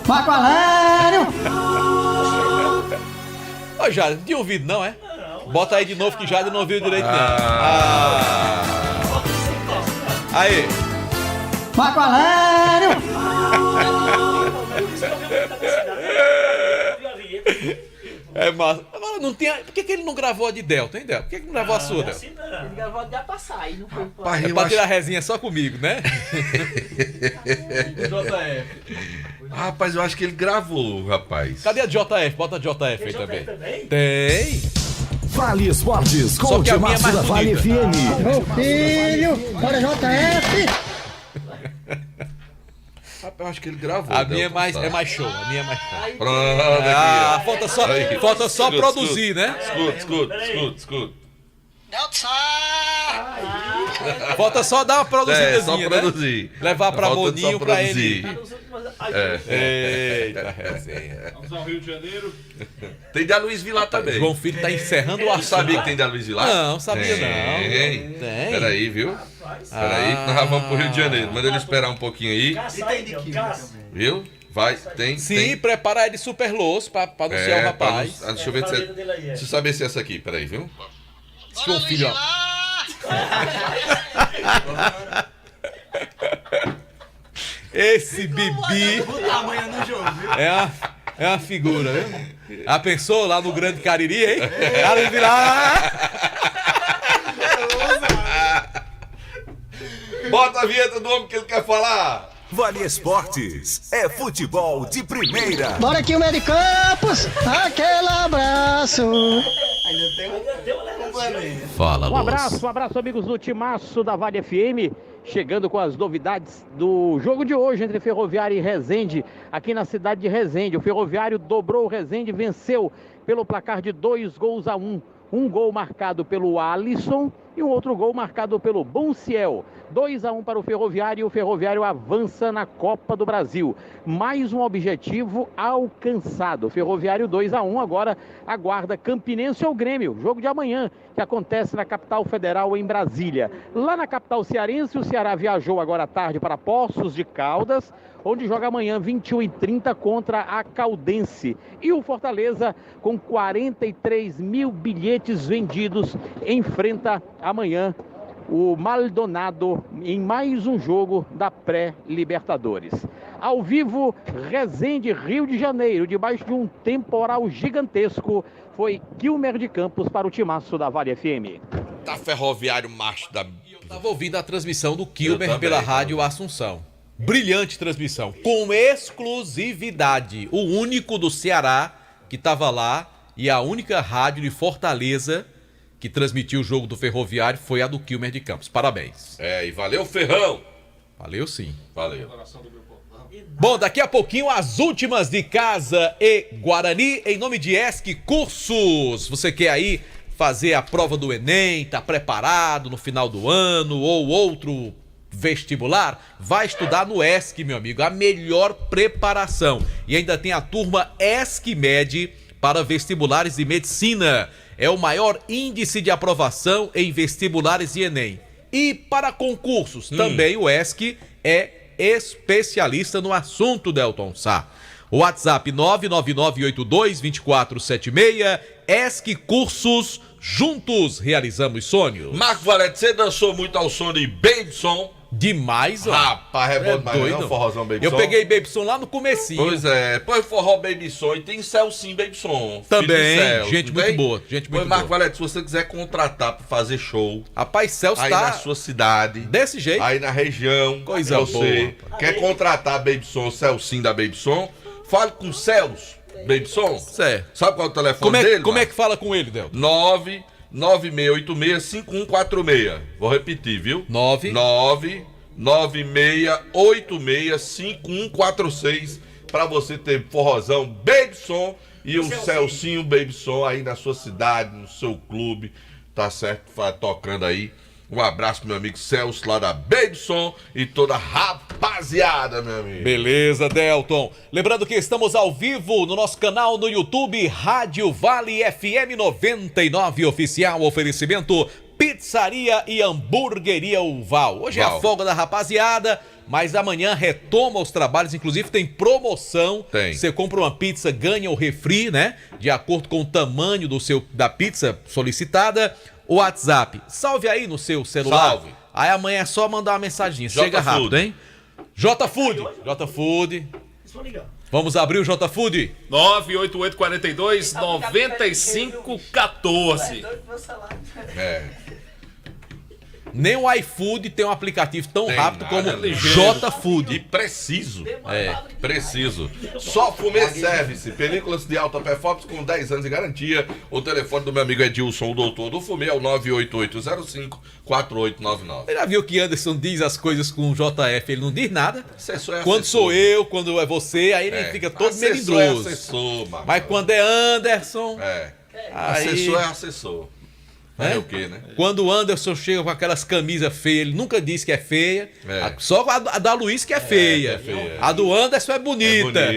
Marco Valério. Ô, Jade, não tinha ouvido, não, é? Bota aí de novo que Jade não ouviu direito, não. Aí. Marco Valério. É massa. Agora não tinha. Por que ele não gravou a de Delta, hein, Delta? Por que ele não gravou a sua, Delta? Ele gravou de passar e não foi É pra tirar a resinha só comigo, né? Rapaz, eu acho que ele gravou, rapaz. Cadê a JF? Bota a JF aí também. Tem. Vale Esportes com Só o que a minha é timaço mais da Vale bonita. FM. Meu filho, bora JF. Eu acho que ele gravou. A minha é mais show. A minha é mais show. Pronto, aqui. Falta só produzir, né? Escuta. Falta só dar uma produzidazinha, só produzir. Né? Levar pra Falta Boninho só pra produzir. ele. Eita, resenha. Vamos ao Rio de Janeiro. Tem da Luiz Vilar também. João Filho tá encerrando o Tu assunto. sabia que tem da Luiz Vilar? Não, sabia não. Tem. Peraí, viu? Peraí, nós vamos pro Rio de Janeiro. Manda ele esperar um pouquinho aí. Viu? Vai, tem. Sim, tem. prepara ele super louço pra anunciar o rapaz. Deixa eu ver se deixa eu saber se é essa aqui, peraí, viu? João Filho, ó. Esse Bibi é uma figura, viu? Ah, pensou lá no Grande Cariri, hein? Bota a vinheta do homem que ele quer falar. Vale Esportes é futebol de primeira. Bora aqui o Meio de Campos, aquele abraço. Fala, Um abraço, amigos do Timaço da Vale FM, chegando com as novidades do jogo de hoje entre Ferroviária e Resende, aqui na cidade de Resende. O Ferroviário dobrou o Resende, venceu pelo placar de 2-1. Um gol marcado pelo Alisson e um outro gol marcado pelo Bonciel. 2-1 para o Ferroviário e o Ferroviário avança na Copa do Brasil. Mais um objetivo alcançado. Ferroviário 2-1, agora aguarda Campinense ou Grêmio. Jogo de amanhã, que acontece na capital federal em Brasília. Lá na capital cearense, o Ceará viajou agora à tarde para Poços de Caldas, onde joga amanhã 21h30 contra a Caldense. E o Fortaleza, com 43 mil bilhetes vendidos, enfrenta amanhã o Maldonado em mais um jogo da pré-Libertadores. Ao vivo, Resende, Rio de Janeiro, debaixo de um temporal gigantesco, foi Quilmer de Campos para o Timaço da Vale FM. Tá Ferroviário macho da... Eu tava ouvindo a transmissão do Quilmer pela Rádio Assunção. Brilhante transmissão, com exclusividade. O único do Ceará que estava lá e a única rádio de Fortaleza que transmitiu o jogo do Ferroviário foi a do Quilmer de Campos. Parabéns. E valeu, Ferrão. Valeu sim. Valeu. Bom, daqui a pouquinho as últimas de Casa e Guarani em nome de ESC Cursos. Você quer aí fazer a prova do Enem, tá preparado no final do ano ou outro vestibular? Vai estudar no ESC, meu amigo, a melhor preparação. E ainda tem a turma ESC Med para vestibulares de medicina. É o maior índice de aprovação em vestibulares e Enem. E para concursos, também o ESC é especialista no assunto, Delton Sá. O WhatsApp 999822476, ESC Cursos, juntos realizamos sonhos. Marco Valete, você dançou muito ao som de Babyson? Demais, ó. Rapaz, é bom demais, não? Forrozão Babyson. Eu peguei Babyson lá no comecinho. Pois é, põe forró Babyson e tem Celcinho Babyson. Também, gente muito boa, gente muito boa. Marco Valete, se você quiser contratar pra fazer show, rapaz, Celso aí tá na sua cidade, desse jeito, aí na região, coisa você boa. Quer contratar Babyson, Celcinho da Babyson, fale com o Celso Babyson. Certo. Sabe qual é o telefone dele? Como é que fala com ele, Delton? 996865146. Vou repetir, viu? 996865146 para você ter forrozão Babyson e um Celcinho Babyson aí na sua cidade, no seu clube, tá certo? Tocando aí. Um abraço pro meu amigo Celso lá da Babyson e toda a rapaziada, meu amigo. Beleza, Delton. Lembrando que estamos ao vivo no nosso canal no YouTube, Rádio Vale FM 99 Oficial. Oferecimento Pizzaria e Hamburgueria Uval. Hoje é a folga da rapaziada, mas amanhã retoma os trabalhos. Inclusive tem promoção. Tem. Você compra uma pizza, ganha o refri, né? De acordo com o tamanho da pizza solicitada. O WhatsApp, salve aí no seu celular. Salve. Aí amanhã é só mandar uma mensagem. Chega rápido, hein? J-Food. Vamos abrir o J-Food? 98842-9514. Nem o iFood tem um aplicativo tão rápido como J-Food. E preciso. Preciso. Só Fumê Service. Películas de alta performance com 10 anos de garantia. O telefone do meu amigo Edilson, o doutor do Fumê, é o 98805-4899. Você já viu que Anderson diz as coisas com JF? Ele não diz nada. Assessor é quando assessor. sou eu, quando é você, aí ele fica todo melindroso. Mas quando é Anderson... Assessor é assessor. O quê, né? Quando o Anderson chega com aquelas camisas feias, ele nunca diz que é feia. Só a da Luiz que é feia. A do Anderson é bonita.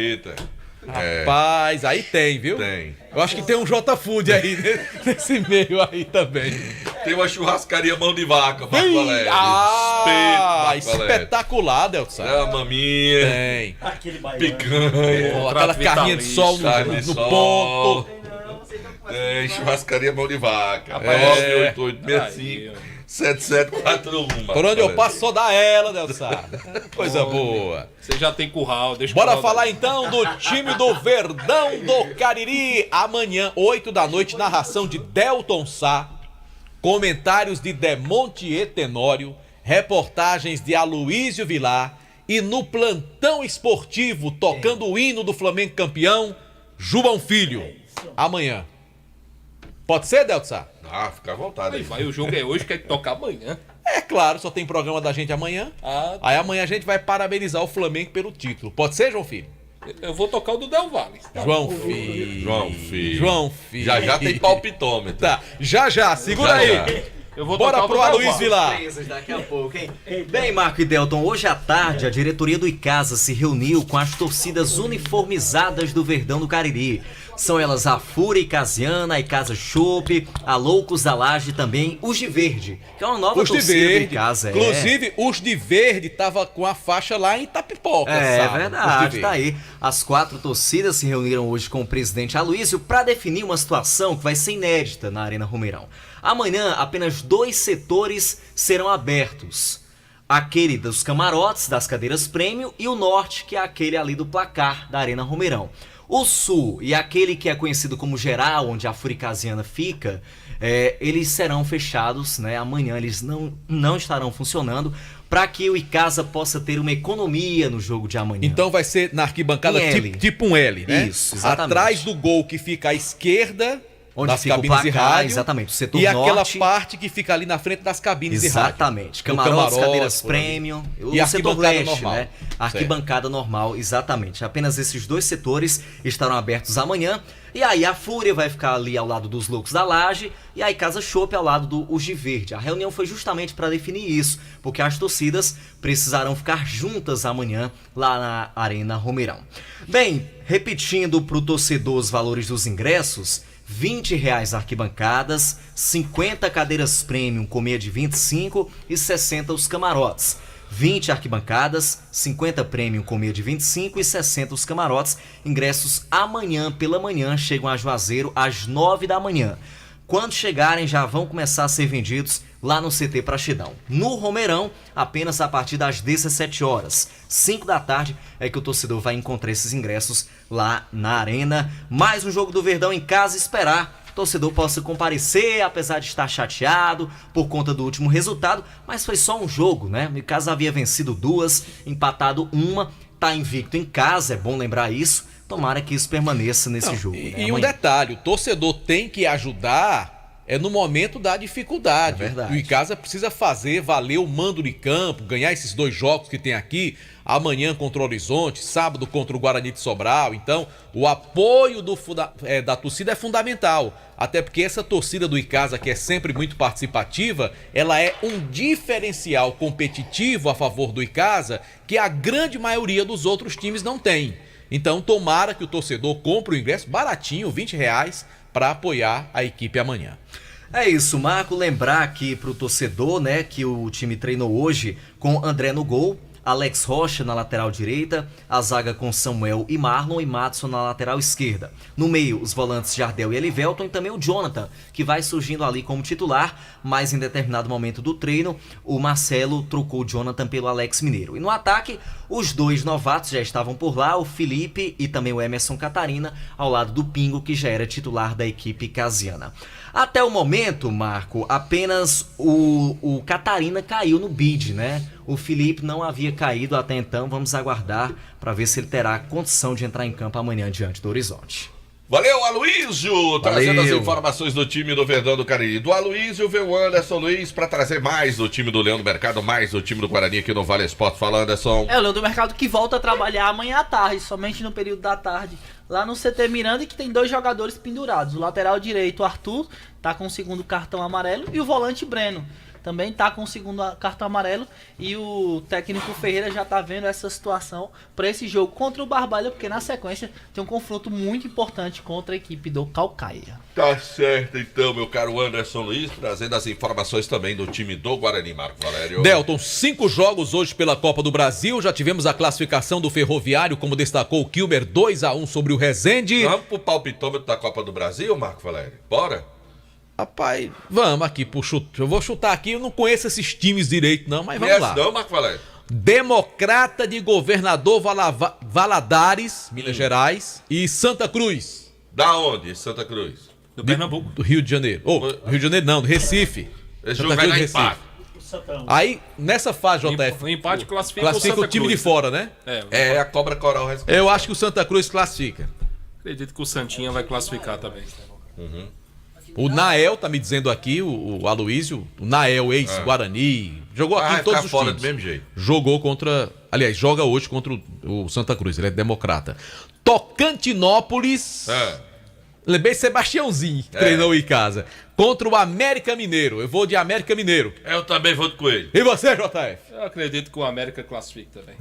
Rapaz, aí tem, viu? Tem. Eu acho que tem um J-Food aí nesse meio aí também. Tem uma churrascaria Mão de Vaca, Marco Valério. Espetacular, Delson. É uma maminha. Tem. Picanha. Aquela carninha de sol no ponto. Tem churrascaria Mão de Vaca. 98865-7741. Por onde eu passo só dá ela, Delson. Coisa boa. Você já tem curral, deixa eu Bora falar então do time do Verdão do Cariri. Amanhã, 8 da noite, narração de Delton Sá. Comentários de Demonte Tenório. Reportagens de Aloísio Vilar. e no plantão esportivo, tocando o hino do Flamengo campeão, João Filho. Amanhã. Pode ser, Delton Sá? Ah, fica à vontade. Aí vai, o jogo é hoje, quer tocar amanhã. É claro, só tem programa da gente amanhã. Aí amanhã a gente vai parabenizar o Flamengo pelo título. Pode ser, João Filho? Eu vou tocar o do Del Valle. João Filho. João Filho. Já tem palpitômetro. Tá, já. Segura aí. Eu vou Bora pro Aloysio Vilar. Daqui a pouco, hein? Bem, Marco e Delton, hoje à tarde a diretoria do Icasa se reuniu com as torcidas uniformizadas do Verdão do Cariri. São elas a Fúria Icasiana, a Icasa Chopp, a Loucos da Laje e também os de Verde, que é uma nova torcida do Icasa. Inclusive, os de Verde tava com a faixa lá em Itapipoca. É verdade, tá aí. As 4 torcidas se reuniram hoje com o presidente Aloysio para definir uma situação que vai ser inédita na Arena Romeirão. Amanhã, apenas 2 setores serão abertos. Aquele dos camarotes, das cadeiras prêmio, e o norte, que é aquele ali do placar da Arena Romeirão. O sul e aquele que é conhecido como geral, onde a Fúria Icasiana fica, eles serão fechados, né? Amanhã eles não estarão funcionando, para que o Icasa possa ter uma economia no jogo de amanhã. Então vai ser na arquibancada tipo um L, né? Isso, exatamente. Atrás do gol que fica à esquerda, onde das fica cabines o placar, de rádio, exatamente, o setor e norte. aquela parte que fica ali na frente das cabines de rádio. Exatamente, camarotes, cadeiras premium, e o setor leste, normal, né? A arquibancada normal, exatamente. Apenas esses 2 setores estarão abertos amanhã. E aí a Fúria vai ficar ali ao lado dos Loucos da Laje e a Icasa Chopp ao lado do Os de Verde. A reunião foi justamente para definir isso, porque as torcidas precisarão ficar juntas amanhã lá na Arena Romeirão. Bem, repetindo para o torcedor os valores dos ingressos: R$20 arquibancadas, 50 cadeiras premium com meia de 25 e 60 os camarotes. 20 arquibancadas, 50 premium com meia de 25 e 60 os camarotes. Ingressos amanhã pela manhã chegam a Juazeiro às 9 da manhã. Quando chegarem, já vão começar a ser vendidos lá no CT Praxidão. No Romeirão, apenas a partir das 17 horas. 5 da tarde é que o torcedor vai encontrar esses ingressos lá na arena. Mais um jogo do Verdão em casa, esperar o torcedor possa comparecer, apesar de estar chateado por conta do último resultado, mas foi só um jogo, né? O Icasa havia vencido 2, empatado 1, tá invicto em casa, é bom lembrar isso. Tomara que isso permaneça nesse jogo. E um detalhe, o torcedor tem que ajudar no momento da dificuldade. É verdade. O Icasa precisa fazer valer o mando de campo, ganhar esses 2 jogos que tem aqui, amanhã contra o Horizonte, sábado contra o Guarani de Sobral. Então, o apoio da torcida é fundamental, até porque essa torcida do Icasa, que é sempre muito participativa, ela é um diferencial competitivo a favor do Icasa que a grande maioria dos outros times não tem. Então, tomara que o torcedor compre o ingresso baratinho, R$20, para apoiar a equipe amanhã. É isso, Marco. Lembrar aqui pro torcedor, né, que o time treinou hoje com André no gol, Alex Rocha na lateral direita, a zaga com Samuel e Marlon e Madison na lateral esquerda. No meio, os volantes Jardel e Elivelton e também o Jonathan, que vai surgindo ali como titular, mas em determinado momento do treino, o Marcelo trocou o Jonathan pelo Alex Mineiro. E no ataque, os 2 novatos já estavam por lá, o Felipe e também o Emerson Catarina, ao lado do Pingo, que já era titular da equipe casiana. Até o momento, Marco, apenas o Catarina caiu no bid, né? O Felipe não havia caído até então. Vamos aguardar para ver se ele terá condição de entrar em campo amanhã diante do Horizonte. Valeu, Aloysio, trazendo as informações do time do Verdão do Cariri. Do Aloysio veio o Anderson Luiz para trazer mais do time do Leão do Mercado, mais do time do Guarani aqui no Vale Esporte. Fala, Anderson. É o Leão do Mercado que volta a trabalhar amanhã à tarde, somente no período da tarde, lá no CT Miranda, e que tem 2 jogadores pendurados. O lateral direito, o Arthur, tá com o 2º cartão amarelo, e o volante Breno também tá com o 2º cartão amarelo, e o técnico Ferreira já tá vendo essa situação para esse jogo contra o Barbalha, porque na sequência tem um confronto muito importante contra a equipe do Caucaia. Tá certo então, meu caro Anderson Luiz, trazendo as informações também do time do Guarani, Marco Valério. Delton, 5 jogos hoje pela Copa do Brasil, já tivemos a classificação do Ferroviário, como destacou o Kilmer, 2-1 sobre o Resende. Vamos pro palpitômetro da Copa do Brasil, Marco Valério? Bora? Rapaz, vamos aqui pro chute. Eu vou chutar aqui, eu não conheço esses times direito não, mas vamos lá. Não, Marco Valério? Democrata de Governador Valadares, Minas Gerais, e Santa Cruz. Da onde, Santa Cruz? Do Pernambuco. Do Rio de Janeiro. Rio de Janeiro não, do Recife. Esse jogo vai dar empate. Aí, nessa fase, JF... O empate classifica o time Cruz, de fora, né? É a Cobra Coral. Eu acho que o Santa Cruz classifica. Acredito que o Santinha vai classificar também. O Nael tá me dizendo aqui, o Aloísio, o Nael, ex-Guarani, jogou aqui em todos os fora times. do mesmo jeito. Jogou contra... Aliás, joga hoje contra o Santa Cruz, ele é democrata. Tocantinópolis... Lembrei Sebastiãozinho, que treinou em casa. Contra o América Mineiro. Eu vou de América Mineiro. Eu também vou com ele. E você, JF? Eu acredito que o América classifica também.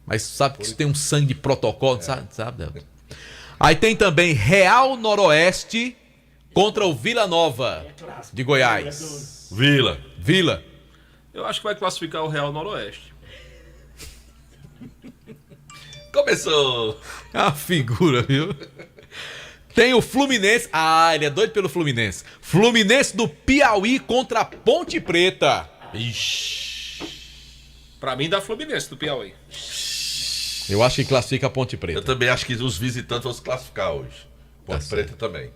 Mas sabe que isso tem um sangue de protocolo, sabe? Aí tem também Real Noroeste contra o Vila Nova de Goiás. Vila. Eu acho que vai classificar o Real Noroeste. Começou. É uma figura, viu? Tem o Fluminense. Ele é doido pelo Fluminense. Fluminense do Piauí contra a Ponte Preta. Pra mim dá Fluminense do Piauí. Eu acho que classifica a Ponte Preta. Eu também acho que os visitantes vão se classificar hoje. Ponte Preta também.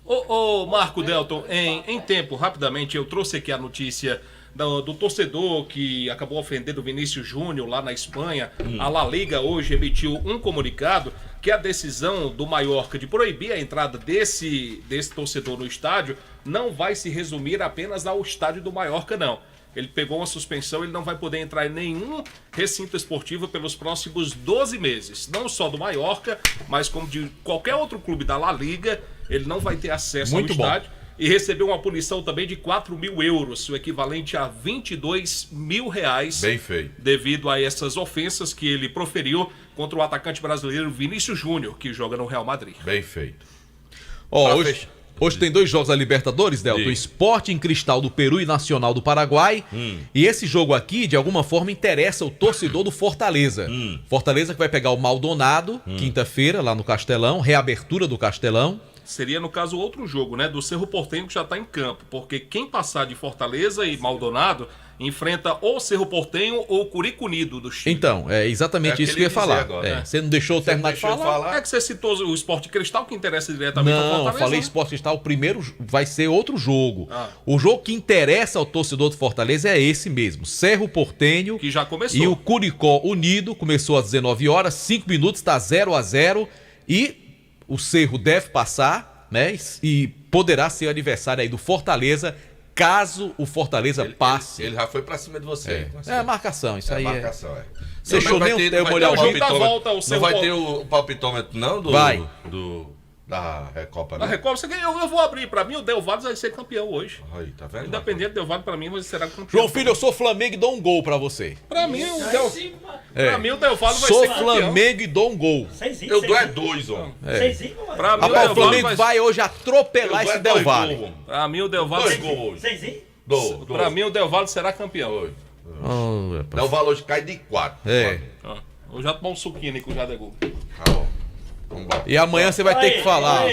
Ô Marco Delton, em tempo, rapidamente, eu trouxe aqui a notícia do torcedor que acabou ofendendo o Vinícius Júnior lá na Espanha. A La Liga hoje emitiu um comunicado que a decisão do Mallorca de proibir a entrada desse torcedor no estádio não vai se resumir apenas ao estádio do Mallorca, não. Ele pegou uma suspensão, ele não vai poder entrar em nenhum recinto esportivo pelos próximos 12 meses. Não só do Mallorca, mas como de qualquer outro clube da La Liga, ele não vai ter acesso ao estádio. E recebeu uma punição também de 4 mil euros, o equivalente a 22 mil reais. Bem feito. Devido a essas ofensas que ele proferiu contra o atacante brasileiro Vinícius Júnior, que joga no Real Madrid. Bem feito. Hoje tem 2 jogos da Libertadores, Delton. Sporting Cristal do Peru e Nacional do Paraguai. E esse jogo aqui, de alguma forma, interessa o torcedor do Fortaleza. Fortaleza que vai pegar o Maldonado, quinta-feira, lá no Castelão. Reabertura do Castelão. Seria, no caso, outro jogo, né? Do Cerro Porteño, que já está em campo. Porque quem passar de Fortaleza e Maldonado enfrenta ou Cerro Porteño ou Curicunido do Chile. Então, é exatamente isso que eu ia falar. Você não deixou eu terminar de falar? É que você citou o Sport Cristal, que interessa diretamente ao Fortaleza. Não, eu falei Sport Cristal, o primeiro vai ser outro jogo. O jogo que interessa ao torcedor do Fortaleza é esse mesmo. Cerro Porteño. Que já começou. E o Curicó Unido, começou às 19 horas, 5 minutos, está 0-0. E o Cerro deve passar, né? E poderá ser adversário aí do Fortaleza, caso o Fortaleza passe. Ele já foi pra cima de você. É a marcação, isso aí marcação, Você deixou nem eu molhar o jogo da volta. Não vai ter o palpitômetro, não? Vai. Da Recopa, né? Da Recopa, eu vou abrir. Pra mim, o Del Valle vai ser campeão hoje. Aí, tá vendo? Independente do Del Valle, pra mim, ele será campeão. João Filho, eu sou Flamengo e dou um gol pra você. Pra mim, o Del Valle vai ser Sou campeão. Flamengo e dou um gol. Eu dou 2, homem. Pra mim, o Flamengo vai hoje atropelar esse Del Valle. Pra mim, o Del Valle... 2 gols hoje. Pra mim, o Del Valle será campeão hoje. Del Valle hoje cai de 4. Eu já tomar um suquinho ali com o Jadegol. E amanhã você vai ter que falar.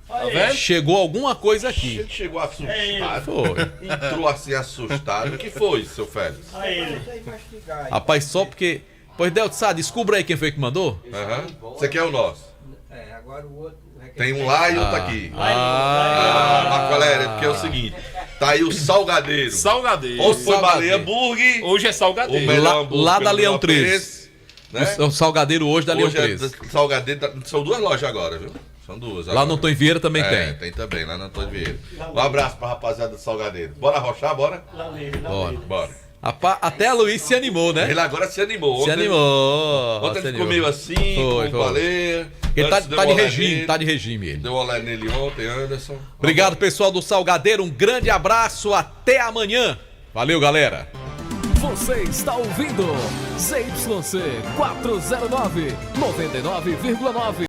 Tá vendo? Chegou alguma coisa aqui. Chegou assustado. Foi. Entrou assim assustado. O que foi, seu Félix? Rapaz, só porque... Pois, Delton, sabe, descubra aí quem foi que mandou. Você quer o nosso? Agora o outro... Tem um lá e outro aqui. Marco Valério, porque é o seguinte. Tá aí o Salgadeiro. Ontem foi Baleia Burger. Hoje é Salgadeiro. O melhor hambúrguer lá da Leão 13. Né? O Salgadeiro hoje da Leão 13. Salgadeiro, são 2 lojas agora, viu? São 2 agora. Lá no Antônio Vieira também tem. Tem também, lá no Antônio Vieira. Um abraço pra rapaziada do Salgadeiro. Bora arrochar, bora? Bora. Até a Luiz se animou, né? Ele agora se animou. Ontem ele ficou meio assim, com baleia. Ele tá de regime ele. Deu um olé nele ontem, Anderson. Obrigado, pessoal do Salgadeiro. Um grande abraço. Até amanhã. Valeu, galera. Você está ouvindo ZYC 409, 99,9.